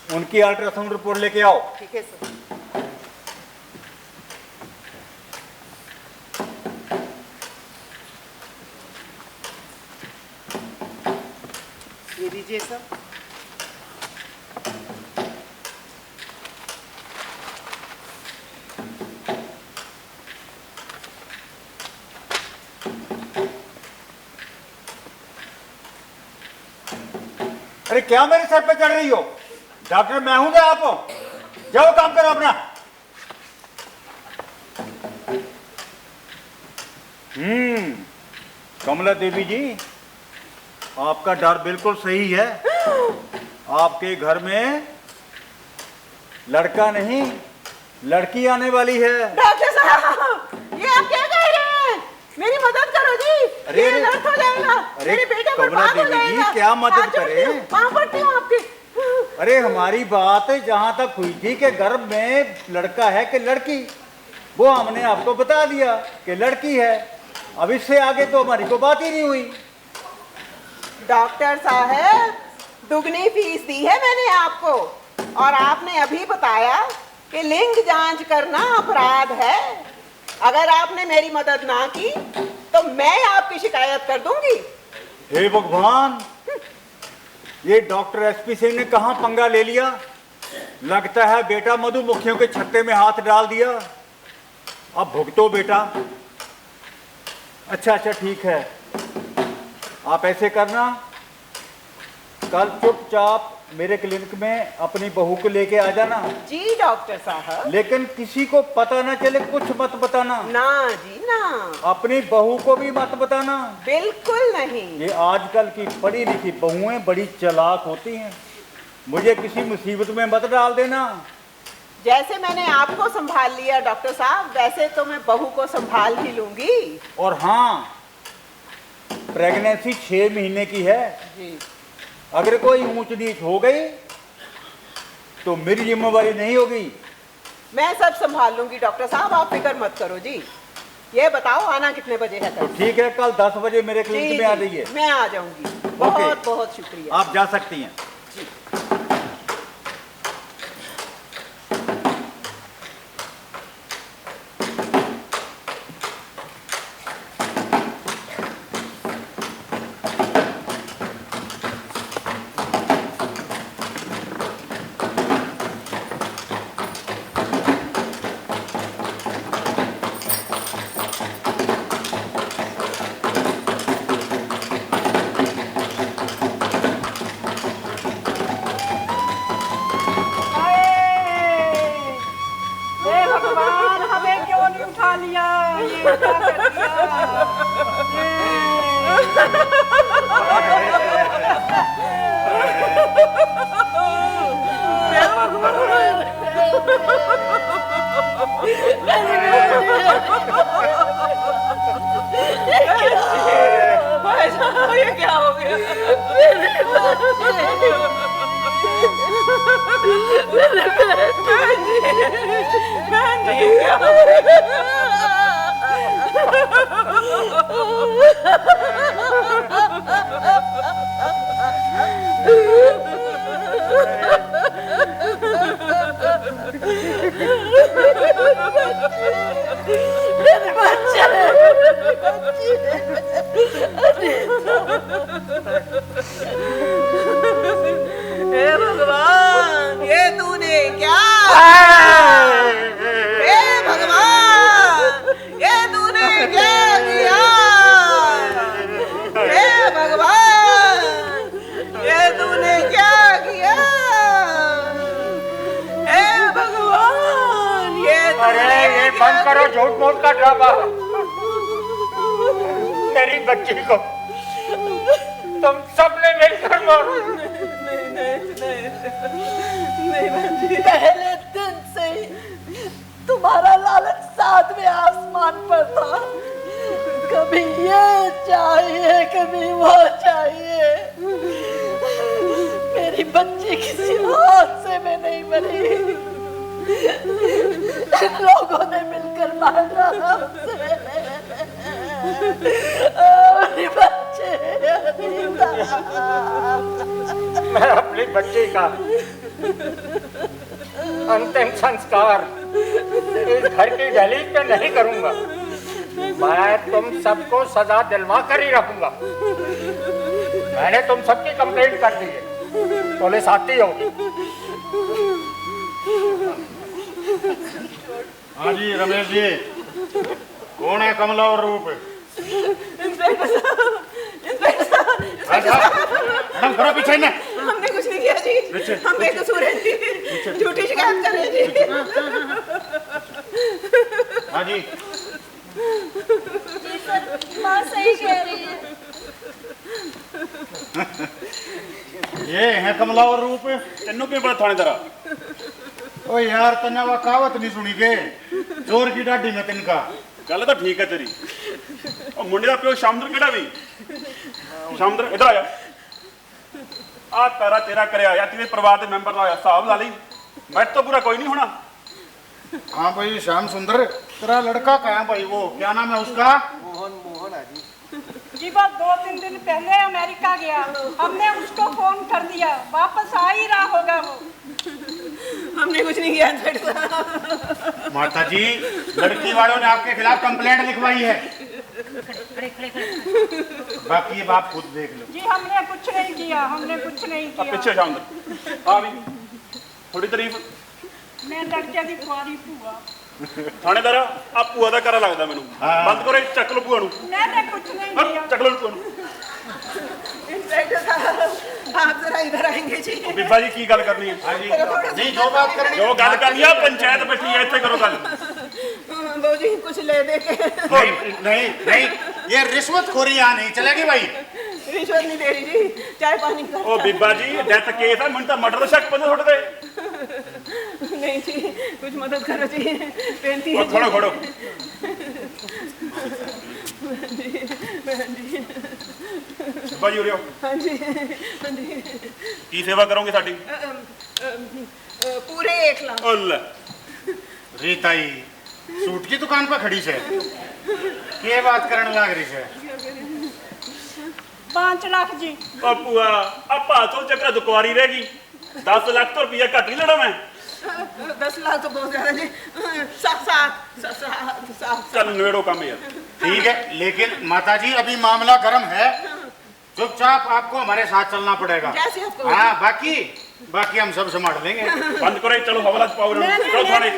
S11: उनकी अल्ट्रासाउंड रिपोर्ट लेके आओ।
S6: ठीक है सर। ये लीजिए सर।
S11: अरे क्या मेरे सर पे चढ़ रही हो, डॉक्टर मैं हूं ना, आप जाओ काम करो अपना। कमला देवी जी, आपका डर बिल्कुल सही है। आपके घर में लड़का नहीं लड़की आने वाली है।
S6: डॉक्टर साहब ये आप क्या कह रहे हैं, मेरी मदद करो जी।
S11: अरे,
S6: ये लड़का हो जाएगा,
S11: अरे,
S6: मेरे बेटे
S11: कमला
S6: बर्बाद हो
S11: देवी जी,
S6: जाएगा।
S11: क्या मदद
S6: हाथ जोड़ती
S11: करें?
S6: हूँ, पाँव पड़ती हूँ आपके।
S11: अरे हमारी बात जहां तक हुई थी कि गर्भ में लड़का है कि लड़की, वो हमने आपको बता दिया कि लड़की है। अब इससे आगे तो हमारी को बात ही नहीं हुई।
S6: डॉक्टर साहब दुगनी फीस दी है मैंने आपको, और आपने अभी बताया कि लिंग जांच करना अपराध है। अगर आपने मेरी मदद ना की तो मैं आपकी शिकायत कर दूंगी।
S11: हे भगवान, ये डॉक्टर एसपी सिंह ने कहां पंगा ले लिया। लगता है बेटा मधुमक्खियों के छत्ते में हाथ डाल दिया। अब भुगतो बेटा। अच्छा अच्छा ठीक है, आप ऐसे करना, कल चुपचाप मेरे क्लिनिक में अपनी बहू को लेके आ जाना।
S6: जी डॉक्टर साहब।
S11: लेकिन किसी को पता ना चले, कुछ मत बताना।
S6: ना जी ना।
S11: अपनी बहू को भी मत बताना।
S6: बिल्कुल नहीं।
S11: ये आजकल की पढ़ी लिखी बहुएं बड़ी चालाक होती हैं, मुझे किसी मुसीबत में मत डाल देना।
S6: जैसे मैंने आपको संभाल लिया डॉक्टर साहब, वैसे तो मैं बहू को संभाल ही लूंगी।
S11: और हाँ, प्रेगनेंसी 6 महीने की है
S6: जी।
S11: अगर कोई ऊंच नीच हो गई तो मेरी जिम्मेवारी नहीं होगी।
S6: मैं सब संभाल लूंगी डॉक्टर साहब, आप फिक्र मत करो जी। ये बताओ आना कितने बजे है
S11: तो
S6: कल?
S11: ठीक है, कल 10 बजे मेरे
S6: जी,
S11: क्लिनिक में आ
S6: जी,
S11: जाइए।
S6: मैं आ जाऊंगी। बहुत बहुत शुक्रिया।
S11: आप जा सकती हैं।
S6: हे भगवान, हमें क्यों नहीं उठा लिया? ये क्या कर दिया? ये क्या हो गया? बहन जी मेरे बच्चे हे भगवान ये तूने क्या हे भगवान ये तूने क्या किया हे भगवान ये तूने क्या किया हे भगवान
S10: अरे ये बंद करो झूठ मूठ का ड्रामा। मेरी बच्ची को तुम सबने मिलकर मारो।
S6: पहले दिन से ही तुम्हारा लालच सातवें आसमान पर था। कभी ये चाहिए कभी वो चाहिए। मेरी बच्ची किसी हाथ से मैं नहीं मरी, लोगों ने मिलकर मारा हमसे। मेरी बच्चे
S10: मैं अपनी बच्ची का अंतिम संस्कार इस घर की दहलीज पे नहीं करूंगा। मैं तुम सबको सजा दिलवा कर ही रखूंगा। मैंने तुम सबकी कंप्लेंट कर दी है, पुलिस आती होगी।
S12: हाँ जी रमेश जी, कौन है कमला और रूप? मैडम थोड़ा पीछे ना।
S6: हमने कुछ नहीं किया जी, हम बेकसूर हैं जी, झूठी शिकायत कर रहे हैं जी।
S12: हाँ जी
S8: माँ सही कह रही है।
S12: ये है कमला और रूप।
S13: तेनों क्यों बड़ा थाने दरा?
S12: ओ यार तन्ने वो कहावत नहीं सुनी के चोर की डाडी में तिनका।
S13: गल तो ठीक है तेरी। और मुंडे का प्यो शामदर केड़ा भी? शामदर इधर आया। आ तारा तेरा करे आया, तेरे परिवार के मेंबर का आया हिसाब ला ली। मैं तो पूरा कोई नहीं होना।
S12: हाँ भाई श्याम सुंदर, तेरा लड़का कहाँ भाई? वो क्या नाम है उसका?
S5: मोहन। मोहन है
S1: जी बात 2-3 दिन पहले अमेरिका गया, हमने उसको फोन कर दिया, वापस आ ही रहा होगा वो।
S6: हमने कुछ नहीं किया।
S12: माता जी, लड़की वालों ने आपके खिलाफ कंप्लेंट लिखवाई है। बाकी ये आप खुद देख लो।
S1: जी हमने कुछ नहीं किया, हमने कुछ नहीं
S13: अब
S1: किया।
S13: पीछे शामदर आ भी थोड़ी तारीफ।
S1: मैं लड़के की कुआरी भूआ।
S13: थानेदार आप भूआ का करा लगता मैनू। बंद करो, चक लो भूआ नू।
S1: मैंने कुछ नहीं किया।
S13: चक लो भूआ नू।
S6: इंस्पेक्टर साहब आप जरा इधर आएंगे जी।
S13: बीबा जी की गल करनी है?
S12: हाँ जी नहीं, जो बात करनी
S13: जो गल करनी है पंचायत बैठी है, इतने करो गल।
S6: वो जी कुछ ले दे के।
S12: नहीं नहीं नहीं, ये रिश्वतखोरी यहाँ नहीं चलेगी भाई।
S6: रिश्वत नहीं दे रही जी, चाय पानी का।
S13: ओ बीबा जी डेथ केस है, मुझे तो मर्डर का शक पता थोड़े दे।
S6: नहीं जी कुछ मदद करो जी, बेनती है।
S13: खड़ो खड़ो। बाजी हो रहे हो?
S6: हाँ जी हाँ जी।
S13: की सेवा करोगे साडी?
S6: पूरे 1 लाख।
S12: रीताई सूट की दुकान पर खड़ी से के बात करने लग रही है?
S1: 5 लाख जी।
S13: ओ पुआ अब पासों चक्कर दुकवारी रहेगी। 10 लाख तो रुपया घट नहीं लड़ा मैं।
S6: 10 लाख तो बहुत ज्यादा जी। 7
S13: चल नवेड़ो काम यार।
S12: ठीक है, लेकिन माता जी अभी मामला गर्म है, चुपचाप आपको हमारे साथ चलना पड़ेगा।
S6: जैसे आपको।
S12: हाँ बाकी हम सब संभाल लेंगे।
S13: बंद करो, चलो हवाला पाओ। चलो थाने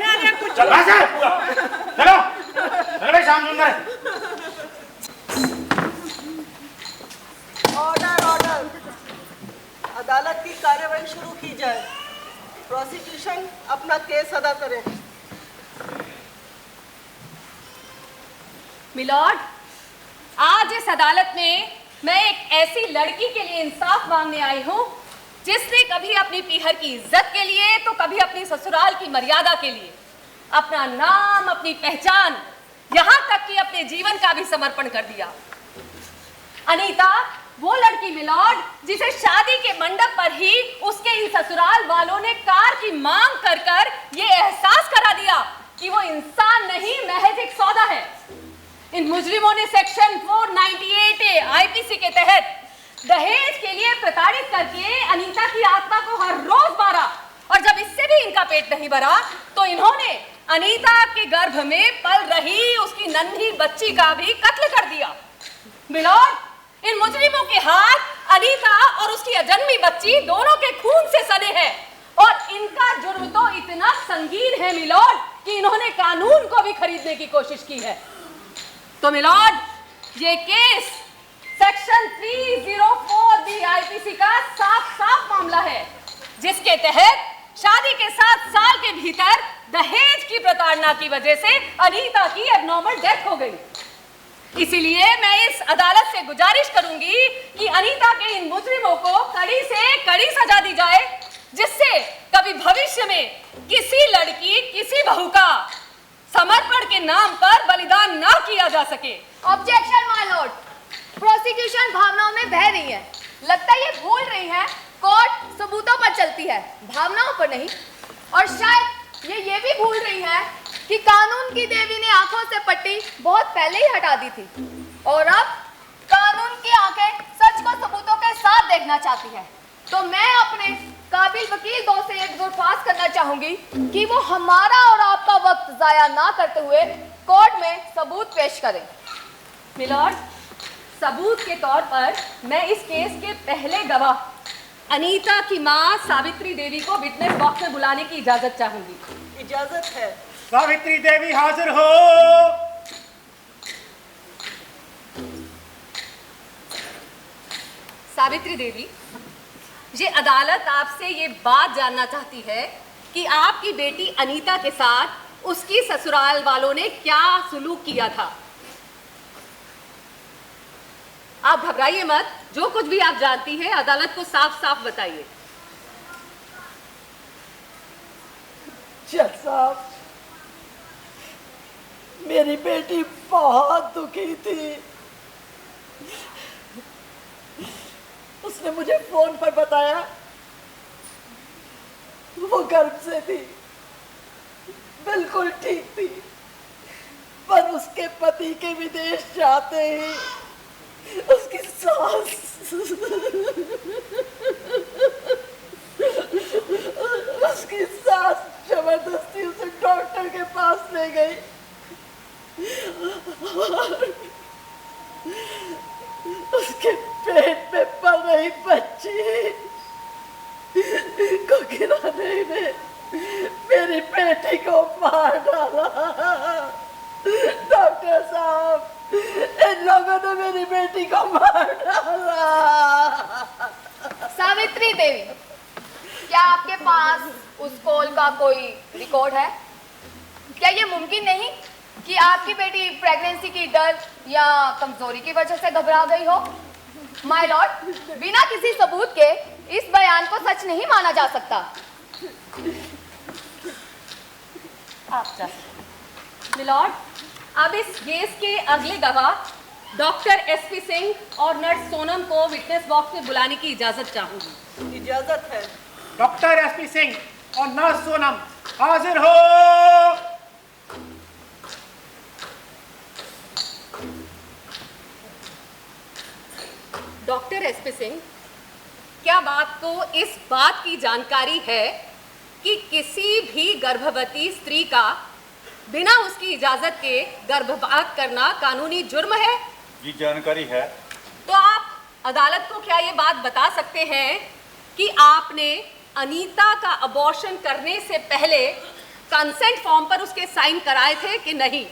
S12: चलो चलो भाई श्याम सुंदर।
S6: ऑर्डर अदालत की कार्यवाही शुरू की जाए। प्रोसिक्यूशन अपना केस अदा करे।
S2: मिलॉर्ड, आज इस अदालत में मैं एक ऐसी लड़की के लिए इंसाफ मांगने आई हूँ जिसने कभी अपनी पीहर की इज्जत के लिए तो कभी अपनी ससुराल की मर्यादा के लिए अपना नाम, अपनी पहचान, यहाँ तक कि अपने जीवन का भी समर्पण कर दिया। अनीता, वो लड़की मिलॉर्ड जिसे शादी के मंडप पर ही उसके इन ससुराल वालों ने कार की मांग कर कर ये एहसास करा दिया कि वो इंसान नहीं महज एक सौदा है। इन मुजरिमों ने सेक्शन 498A आईपीसी के तहत दहेज के लिए प्रताड़ित करके अनीता की आत्मा को हर रोज मारा, और जब इससे भी इनका पेट नहीं भरा तो इन्होंने अनीता के गर्भ में पल रही उसकी नन्ही बच्ची का भी कत्ल कर दिया। मिलॉर्ड, इन मुजरिमों के हाथ अनीता और उसकी अजन्मी बच्ची दोनों के खून से सने हैं, और इनका जुर्म तो इतना संगीन है मिलॉर्ड कि इन्होंने कानून को भी खरीदने की कोशिश की है। तो मिलॉर्ड, ये केस सेक्शन 304B आईपीसी का साफ मामला है, जिसके तहत शादी के 7 साल के भीतर दहेज की प्रताड़ना की वजह से अनीता की एबनॉर्मल डेथ हो गई। इसीलिए मैं इस अदालत से गुजारिश करूंगी कि अनीता के इन मुजरिमों को कड़ी से कड़ी सजा दी जाए, जिससे कभी भविष्य में किसी लड़की किसी बहू का समर्पण के नाम पर बलिदान ना किया जा सके। ऑब्जेक्शन माय लॉर्ड, प्रोसिक्यूशन भावनाओं में बह रही है। लगता है ये भूल रही है कोर्ट सबूतों पर चलती है, भावनाओं पर नहीं। और शायद ये भी भूल रही है कि कानून की देवी ने आंखों से पट्टी बहुत पहले ही हटा दी थी, और अब कानून की आंखें सच को सबूतों के साथ देखना चाहती है। तो मैं अपने काबिल वकील दोस्त से एक दरख्वास्त करना चाहूंगी कि वो हमारा और आपका वक्त जाया ना करते हुए कोर्ट में सबूत पेश करें। मिलॉर्ड, सबूत के तौर पर मैं इस केस के पहले गवाह अनीता की मां सावित्री देवी को विटनेस बॉक्स में बुलाने की इजाजत चाहूंगी।
S4: इजाजत है।
S3: सावित्री देवी हाजिर हो।
S2: सावित्री देवी, ये अदालत आपसे ये बात जानना चाहती है कि आपकी बेटी अनीता के साथ उसकी ससुराल वालों ने क्या सुलूक किया था। आप घबराइए मत, जो कुछ भी आप जानती हैं अदालत को साफ साफ बताइए।
S4: जज साहब, मेरी बेटी बहुत दुखी थी। उसने मुझे फोन पर बताया वो गर्भ से थी, बिल्कुल ठीक थी, पर उसके पति के विदेश जाते ही उसकी सास जबरदस्ती उसे डॉक्टर के पास ले गई और उसके पेट में पल रही बच्ची को गिराने में मेरी बेटी को मार डाला। डॉक्टर साहब, इन लोगों ने मेरी बेटी को मार डाला।
S2: सावित्री देवी, क्या आपके पास उस कॉल का कोई रिकॉर्ड है? क्या ये मुमकिन नहीं कि आपकी बेटी प्रेगनेंसी की डर या कमजोरी की वजह से घबरा गई हो? माय लॉर्ड, बिना किसी सबूत के इस बयान को सच नहीं माना जा सकता। आप जा सकते। मिलॉर्ड, अब इस केस के अगले गवाह डॉक्टर एसपी सिंह और नर्स सोनम को विटनेस बॉक्स में बुलाने की इजाजत चाहूंगी।
S4: इजाजत है।
S3: डॉक्टर एसपी सिंह और नर्स सोनम हाजिर हो।
S2: डॉक्टर एसपी सिंह, क्या आपको इस बात की जानकारी है कि किसी भी गर्भवती स्त्री का बिना उसकी इजाजत के गर्भपात करना कानूनी जुर्म है?
S11: जी जानकारी है।
S2: तो आप अदालत को क्या ये बात बता सकते हैं कि आपने अनीता का अबॉर्शन करने से पहले कंसेंट फॉर्म पर उसके साइन कराए थे कि नहीं?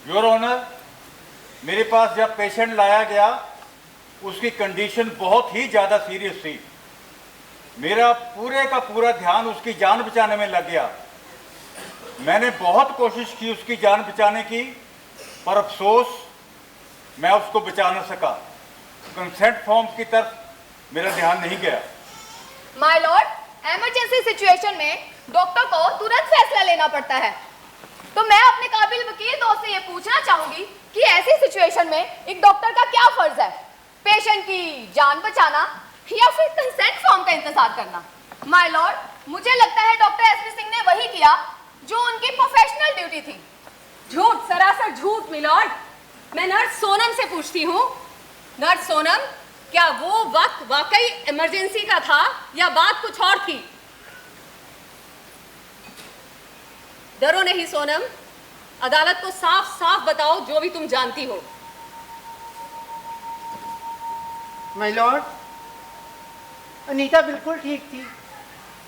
S11: योर ऑनर, मेरे पास जब पेशेंट लाया गया उसकी कंडीशन बहुत ही ज़्यादा सीरियस थी। मेरा पूरे का पूरा ध्यान उसकी जान बचाने में लग गया। मैंने बहुत कोशिश की उसकी जान बचाने की, पर अफसोस मैं उसको बचा न सका। कंसेंट फॉर्म की तरफ मेरा ध्यान नहीं गया।
S2: माय लॉर्ड, इमरजेंसी सिचुएशन में डॉक्टर को तुरंत फैसला लेना पड़ता है। तो मैं अपने काबिल वकील दोस्त से ये पूछना चाहूंगी कि ऐसी सिचुएशन में एक डॉक्टर का क्या फर्ज है?
S14: पेशेंट की जान बचाना या फिर कंसेंट फॉर्म का इंतजार करना। माय लॉर्ड, मुझे लगता है डॉक्टर एसपी सिंह ने वही किया जो उनकी प्रोफेशनल ड्यूटी थी।
S15: झूठ, सरासर झूठ मिलॉर्ड। मैं नर्स सोनम से पूछती हूँ, नर्स सोनम, क्या वो वक्त वाकई इमरजेंसी का था या बात कुछ और थी? डरो नहीं सोनम, अदालत को साफ साफ बताओ जो भी तुम जानती हो।
S16: माय लॉर्ड, अनीता बिल्कुल ठीक थी,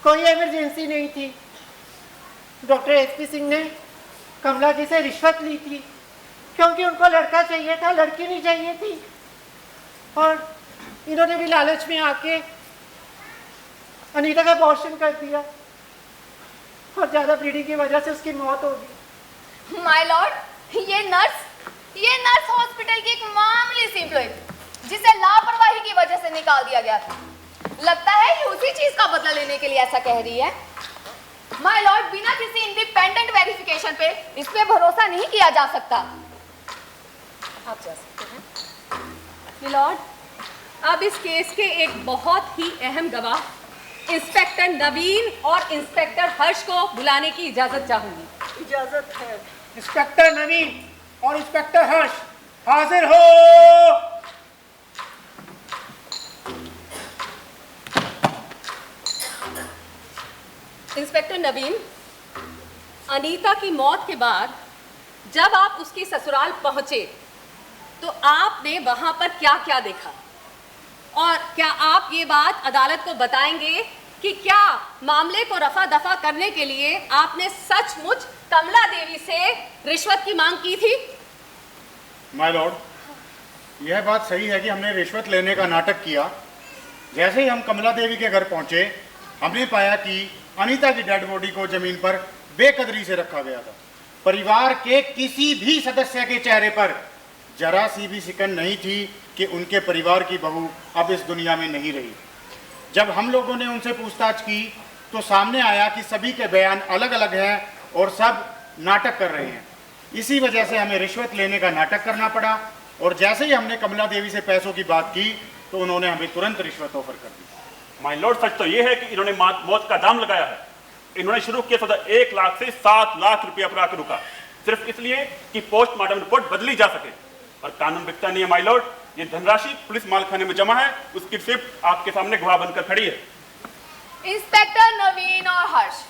S16: कोई इमरजेंसी नहीं थी। डॉक्टर एसपी सिंह ने कमला जी से रिश्वत ली थी क्योंकि उनको लड़का चाहिए था, लड़की नहीं चाहिए थी। और इन्होंने भी लालच में आके अनीता का अबॉर्शन कर दिया और ज्यादा ब्लीडिंग की वजह से उसकी मौत हो गई।
S14: माय लॉर्ड, ये नर्स हॉस्पिटल की एक मामूली सी एम्प्लॉय थी जिसे लापरवाही की वजह से निकाल दिया गया था। लगता है ये उसी चीज का बदला लेने के लिए ऐसा कह रही है। माय लॉर्ड, बिना किसी इंडिपेंडेंट वेरिफिकेशन पे इस पे भरोसा नहीं किया जा सकता।
S15: आप जा सकते हैं। मिलॉर्ड, अब इस केस के एक बहुत ही अहम गवाह इंस्पेक्टर नवीन और इंस्पेक्टर हर्ष को बुलाने की इजाजत चाहूंगी।
S3: इजाजत है। इंस्पेक्टर नवीन और इंस्पेक्टर हर्ष हाजिर हो।
S15: इंस्पेक्टर नवीन, अनीता की मौत के बाद जब आप उसकी ससुराल पहुंचे तो आपने वहां पर क्या क्या देखा, और क्या आप ये बात अदालत को बताएंगे कि क्या मामले को रफा दफा करने के लिए आपने सचमुच कमला देवी से रिश्वत की मांग की थी?
S12: माय लॉर्ड, यह बात सही है कि हमने रिश्वत लेने का नाटक किया। जैसे ही हम कमला देवी के घर पहुंचे, हमने पाया कि अनीता की डेड बॉडी को जमीन पर बेकदरी से रखा गया था। परिवार के किसी भी सदस्य के चेहरे पर जरा सी भी सिकन नहीं थी कि उनके परिवार की बहू अब इस दुनिया में नहीं रही। जब हम लोगों ने उनसे पूछताछ की तो सामने आया कि सभी के बयान अलग अलग हैं और सब नाटक कर रहे हैं। इसी वजह से हमें रिश्वत लेने का नाटक करना पड़ा, और जैसे ही हमने कमला देवी से पैसों की बात की तो उन्होंने हमें तुरंत रिश्वत ऑफर कर दी।
S13: माय लॉर्ड, सच तो यह है कि इन्होंने मौत का दाम लगाया है। इन्होंने शुरू किया सौदा 1 लाख से 7 लाख रुपया पर आकर रुका, सिर्फ इसलिए कि पोस्टमार्टम रिपोर्ट बदली जा सके। और कानून बिकता नहीं है माय लॉर्ड, ये धनराशि पुलिस मालखाने में जमा है, उसकी रिसिप्ट आपके सामने गवाह बनकर खड़ी है।
S14: इंस्पेक्टर नवीन और हर्ष,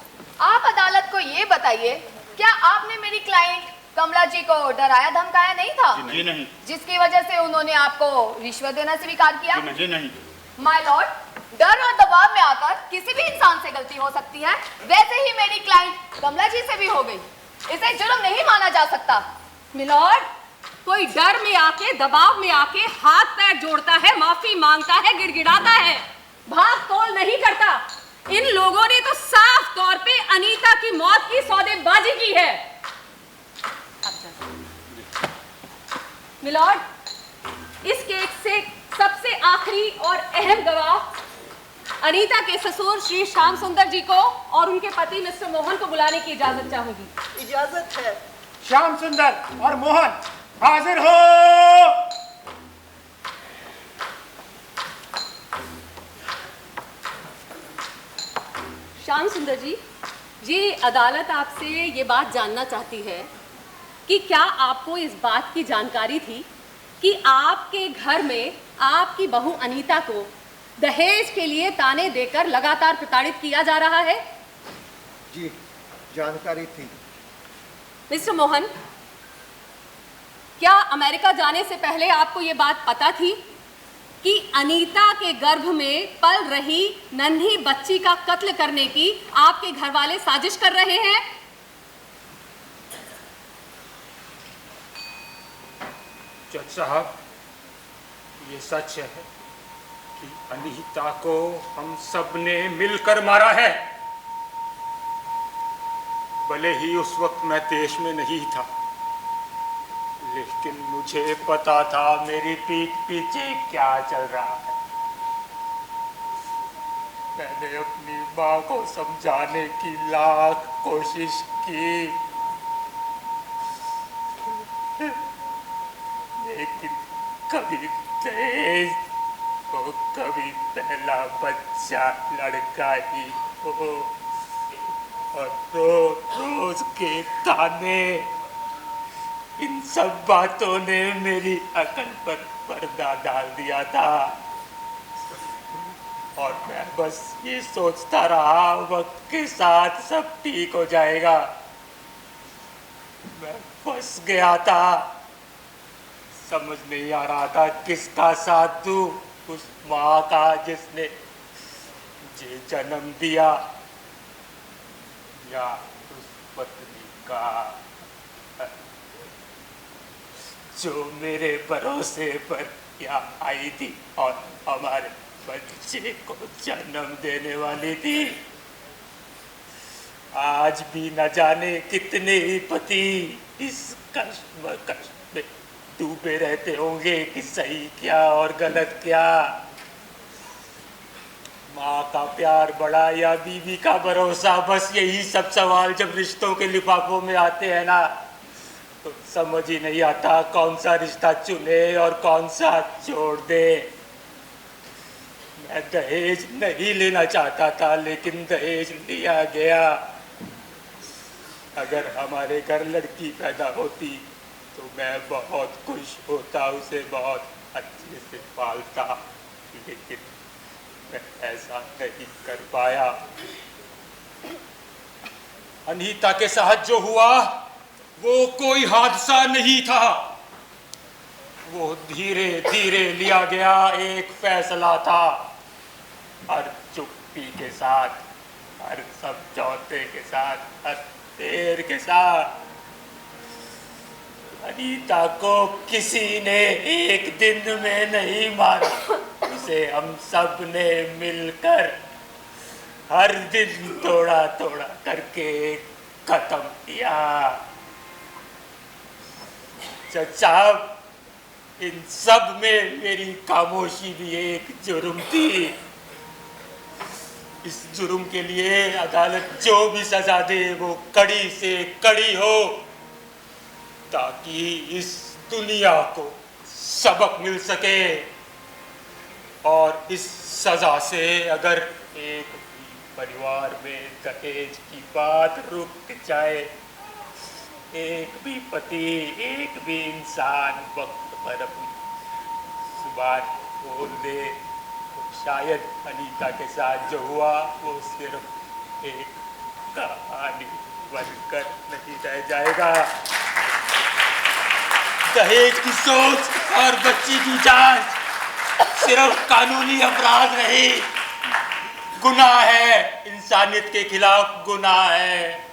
S14: आप अदालत को ये बताइए, क्या आपने मेरी क्लाइंट कमला जी को डराया धमकाया नहीं था?
S12: जी नहीं।
S14: जिसकी वजह से उन्होंने आपको रिश्वत देना स्वीकार किया?
S12: जी नहीं।
S14: माय लॉर्ड, डर और दबाव में आकर किसी भी इंसान से गलती हो सकती है, वैसे ही मेरी क्लाइंट कमला जी से भी हो गई। इसे जुर्म नहीं माना जा सकता।
S15: मिलॉर्ड, कोई डर में आके, दबाव में आके हाथ पैर जोड़ता है, माफी मांगता है, गिड़गिड़ाता है, भाग तोल नहीं करता। इन लोगों ने तो साफ तौर पे अनीता की मौत की सौदेबाजी की है। मिलॉर्ड, इस केस से सबसे आखिरी और अहम गवाह अनीता के ससुर श्री श्याम सुंदर जी को और उनके पति मिस्टर मोहन को बुलाने की इजाजत चाहूंगी।
S3: इजाजत है। श्याम सुंदर और मोहन हाजिर हो।
S15: श्याम सुंदर जी, ये अदालत आपसे ये बात जानना चाहती है कि क्या आपको इस बात की जानकारी थी कि आपके घर में आपकी बहू अनीता को दहेज के लिए ताने देकर लगातार प्रताड़ित किया जा रहा है?
S5: जी, जानकारी थी।
S15: मिस्टर मोहन, क्या अमेरिका जाने से पहले आपको ये बात पता थी कि अनीता के गर्भ में पल रही नन्ही बच्ची का कत्ल करने की आपके घर वाले साजिश कर रहे हैं?
S10: जज साहब, ये सच है कि अनीता को हम सब ने मिलकर मारा है। भले ही उस वक्त मैं देश में नहीं था, लेकिन मुझे पता था मेरी पीठ पीछे क्या चल रहा है। मैंने अपनी माँ को समझाने की लाख कोशिश की, लेकिन कभी दहेज तो कभी पहला बच्चा लड़का ही हो, और रोज के ताने, इन सब बातों ने मेरी अकल पर पर्दा डाल दिया था। और मैं बस ये सोचता रहा वक्त के साथ सब ठीक हो जाएगा। मैं फंस गया था, समझ नहीं आ रहा था किसका साथ दूं, उस माँ का जिसने मुझे जन्म दिया, या उस पत्नी का जो मेरे भरोसे पर यहाँ आई थी और हमारे बच्चे को जन्म देने वाली थी। आज भी न जाने कितने ही पति इस कष्ट में डूबे रहते होंगे कि सही क्या और गलत क्या, माँ का प्यार बड़ा या बीवी का भरोसा। बस यही सब सवाल जब रिश्तों के लिफाफों में आते हैं ना, तो समझ ही नहीं आता कौन सा रिश्ता चुने और कौन सा छोड़ दे। मैं दहेज नहीं लेना चाहता था, लेकिन दहेज लिया गया। अगर हमारे घर लड़की पैदा होती तो मैं बहुत खुश होता, उसे बहुत अच्छे से पालता, लेकिन मैं ऐसा नहीं कर पाया। अनीता के साथ जो हुआ वो कोई हादसा नहीं था, वो धीरे धीरे लिया गया एक फैसला था। हर चुप्पी के साथ, हर समझौते के साथ, हर देर के साथ अनीता को किसी ने एक दिन में नहीं मारा, उसे हम सब ने मिलकर हर दिन थोड़ा थोड़ा करके खत्म किया। चचा, इन सब में मेरी खामोशी भी एक जुर्म थी। इस जुर्म के लिए अदालत जो भी सजा दे वो कड़ी से कड़ी हो, ताकि इस दुनिया को सबक मिल सके। और इस सजा से अगर एक भी परिवार में दहेज की बात रुक जाए, एक भी पति, एक भी इंसान वक्त पर अपनी जुबान खोल दे, तो शायद अनीता के साथ जो हुआ वो सिर्फ एक कहानी बनकर नहीं रह जाएगा। दहेज की सोच और बच्ची की जांच सिर्फ कानूनी अपराध नहीं, गुनाह है, इंसानियत के खिलाफ गुनाह है,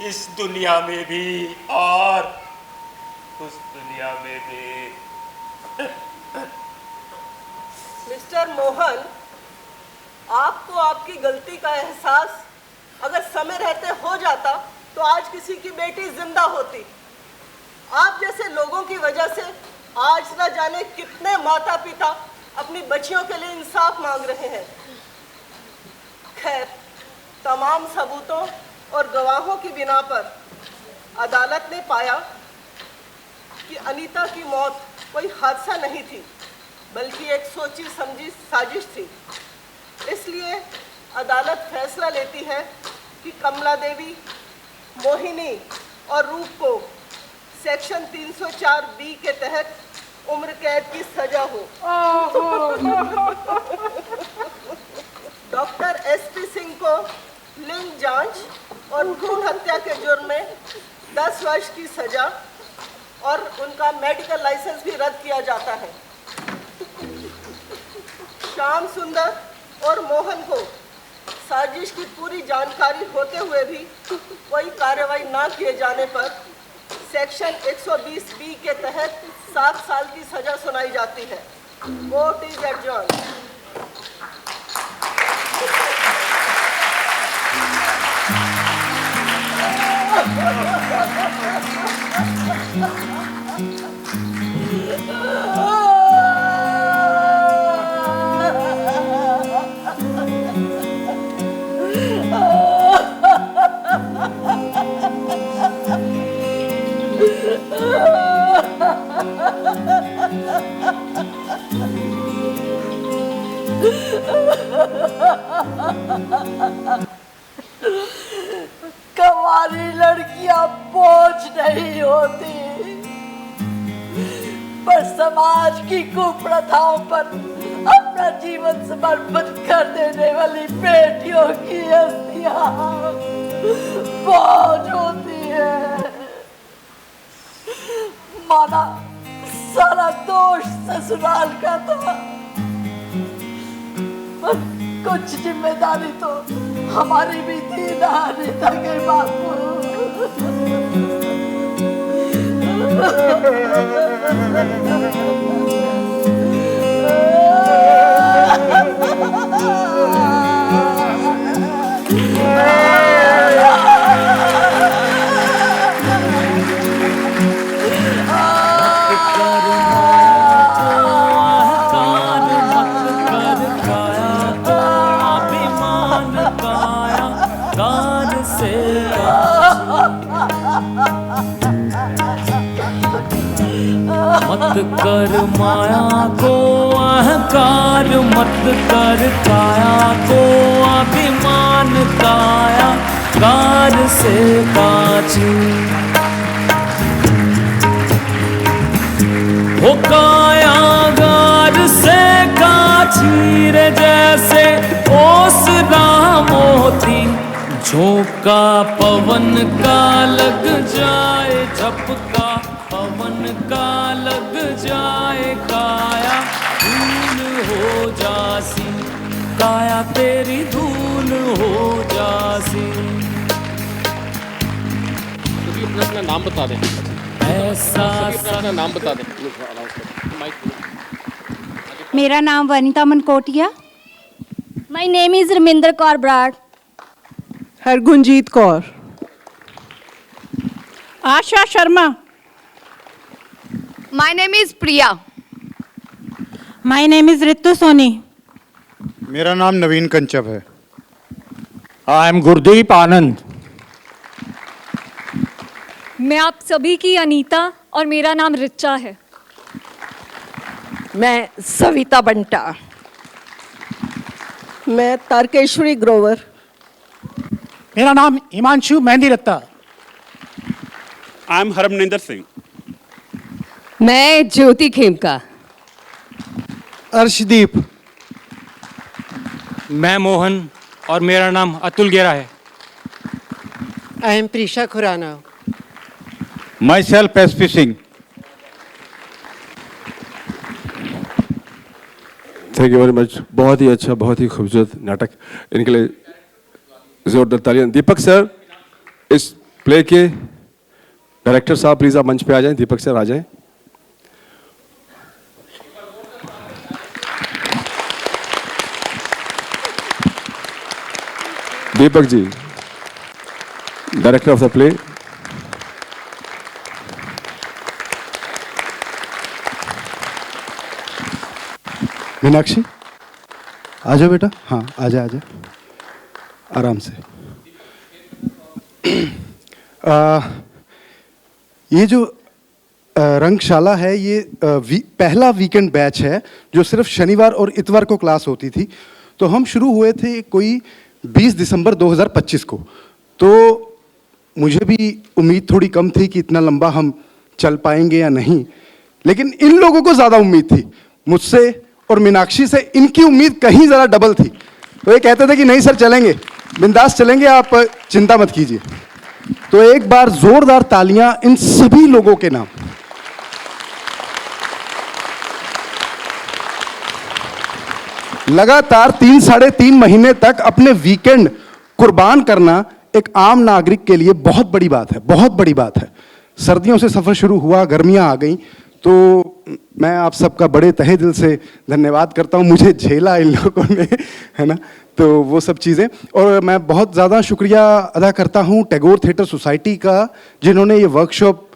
S10: इस दुनिया में भी और उस दुनिया में भी।
S6: मिस्टर मोहन, आपको आपकी गलती का एहसास अगर समय रहते हो जाता तो आज किसी की बेटी जिंदा होती। आप जैसे लोगों की वजह से आज न जाने कितने माता पिता अपनी बच्चियों के लिए इंसाफ मांग रहे हैं। खैर, तमाम सबूतों और गवाहों की बिना पर अदालत ने पाया कि अनीता की मौत कोई हादसा नहीं थी, बल्कि एक सोची समझी साजिश थी। इसलिए अदालत फैसला लेती है कि कमला देवी, मोहिनी और रूप को सेक्शन 304B के तहत उम्र कैद की सजा हो। डॉक्टर SP सिंह को लिंग जांच और भ्रूण हत्या के जुर्म में 10 वर्ष की सजा और उनका मेडिकल लाइसेंस भी रद्द किया जाता है। श्याम सुंदर और मोहन को साजिश की पूरी जानकारी होते हुए भी कोई कार्रवाई न किए जाने पर सेक्शन 120B के तहत 7 साल की सजा सुनाई जाती है। Court is adjourned.
S17: समाज की कुप्रथाओं पर अपना जीवन समर्पित कर देने वाली बेटियों की अस्थियां बोझ होती है। माना सारा दोष ससुराल का था, पर कुछ जिम्मेदारी तो हमारी भी थी ना अनीता के बापू।
S9: मत कर माया को अहंकार, मत कर काया को अभिमान, काया कार से काची हो, काया गार से काची रे जैसे ओसरा मोती, झोंका पवन का लग जाए, झपका पवन का लग जाए, काया धूल हो जासी, काया तेरी धूल हो जासी।
S18: अपना नाम बता दें।
S9: ऐसा
S18: अपना नाम बता दें।
S19: मेरा नाम Vanita Mankotia.
S8: My name is Raminder Kaur Brar.
S6: Hargunjeet Kaur.
S19: Asha Sharma.
S14: My name is Priya.
S19: My name is Ritu Soni.
S12: मेरा नाम नवीन कंचप है।
S10: I am Gurdeep Anand.
S2: मैं आप सभी की अनीता और मेरा नाम रिचा है।
S6: मैं सविता बंटा। मैं तारकेश्वरी ग्रोवर।
S3: मेरा नाम हिमांशु मेहंदी रत्ता।
S13: I am Harminder Singh.
S15: मैं ज्योति खेमका।
S3: अर्शदीप।
S10: मैं मोहन और मेरा नाम अतुल गेरा है।
S16: I am Prisha Khurana.
S11: माई सेल्फ SP Singh.
S20: Thank you very much. बहुत ही अच्छा, बहुत ही खूबसूरत नाटक, इनके लिए जोरदार तालियां। दीपक सर, इस प्ले के डायरेक्टर साहब प्लीज आप मंच पे आ जाएं। दीपक सर आ जाएं। Deepak ji, director of the play.
S21: Meenakshi आ जाओ बेटा। हाँ आ जा आराम से। ये जो रंगशाला है ये पहला वीकेंड बैच है जो सिर्फ शनिवार और इतवार को क्लास होती थी। तो हम शुरू हुए थे कोई 20 दिसंबर 2025 को। तो मुझे भी उम्मीद थोड़ी कम थी कि इतना लंबा हम चल पाएंगे या नहीं, लेकिन इन लोगों को ज़्यादा उम्मीद थी। मुझसे और मीनाक्षी से इनकी उम्मीद कहीं ज़रा डबल थी। तो ये कहते थे कि नहीं सर चलेंगे, बिंदास चलेंगे, आप चिंता मत कीजिए। तो एक बार जोरदार तालियां इन सभी लोगों के नाम। लगातार 3-3.5 महीने तक अपने वीकेंड कुर्बान करना एक आम नागरिक के लिए बहुत बड़ी बात है, बहुत बड़ी बात है। सर्दियों से सफ़र शुरू हुआ, गर्मियां आ गई, तो मैं आप सबका बड़े तहे दिल से धन्यवाद करता हूं। मुझे झेला इन लोगों ने, है ना, तो वो सब चीज़ें। और मैं बहुत ज़्यादा शुक्रिया अदा करता हूं टैगोर थिएटर सोसाइटी का, जिन्होंने ये वर्कशॉप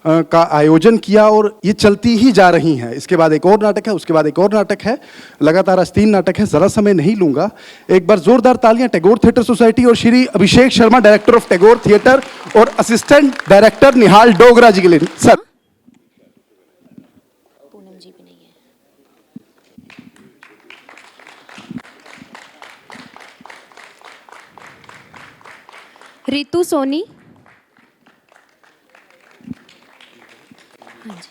S21: का आयोजन किया और ये चलती ही जा रही हैं। इसके बाद एक और नाटक है, उसके बाद एक और नाटक है, लगातार आज 3 नाटक है। ज़रा समय नहीं लूँगा। एक बार ज़ोरदार तालियां टैगोर थिएटर सोसाइटी और Shri Abhishek Sharma, director of Tagore theatre, और असिस्टेंट डायरेक्टर निहाल डोगरा जी के लिए। सर
S22: पूनम जी भी नहीं है। रितु सोनी। हाँ जी।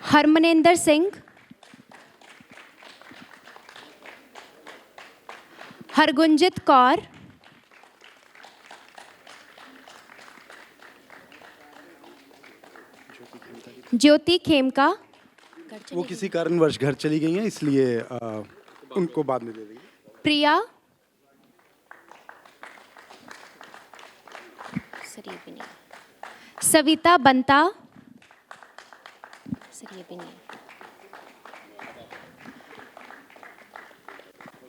S22: हरमनिंदर सिंह, हरगुंजित कौर, ज्योति खेमका।
S21: वो किसी कारणवश घर चली गई हैं, इसलिए उनको बाद में दे देंगे।
S22: प्रिया, सर ये भी नहीं,
S8: सविता बंता,
S22: सर ये भी नहीं,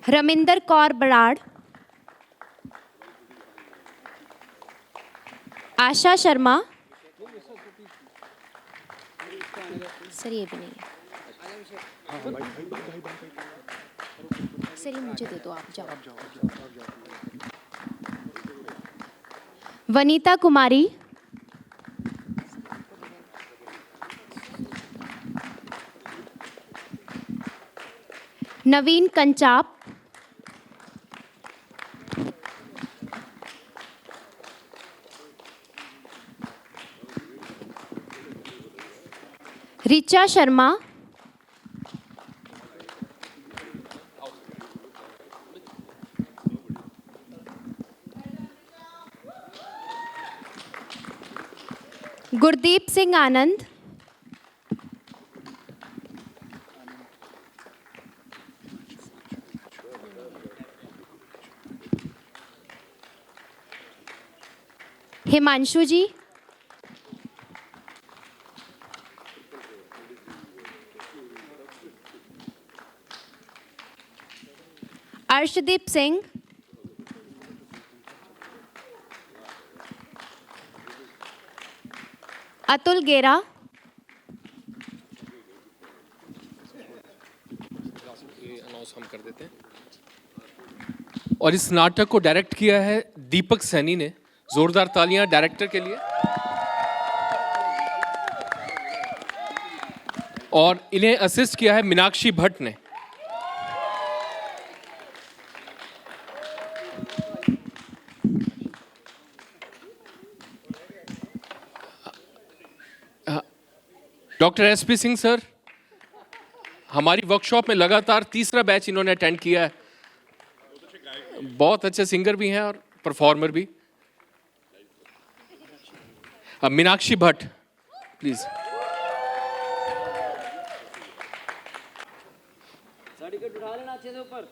S8: रमिंदर कौर बराड़, आशा शर्मा,
S22: सर ये भी नहीं है, सर ये मुझे दे दो, आप जाओ।
S8: वनीता कुमारी, नवीन कंचाप, ऋचा शर्मा, गुरदीप सिंह आनंद, हिमांशु जी, अर्शदीप सिंह, अतुल गेरा,
S18: अनाउंस हम कर देते हैं। और इस नाटक को डायरेक्ट किया है दीपक सैनी ने। जोरदार तालियां डायरेक्टर के लिए। और इन्हें असिस्ट किया है मीनाक्षी भट्ट ने। डॉक्टर एसपी सिंह सर हमारी वर्कशॉप में लगातार तीसरा बैच इन्होंने अटेंड किया है। बहुत अच्छे सिंगर भी हैं और परफॉर्मर भी। अब मीनाक्षी भट्ट प्लीज।
S9: सर्टिफिकेट उठा लेना अच्छे से ऊपर।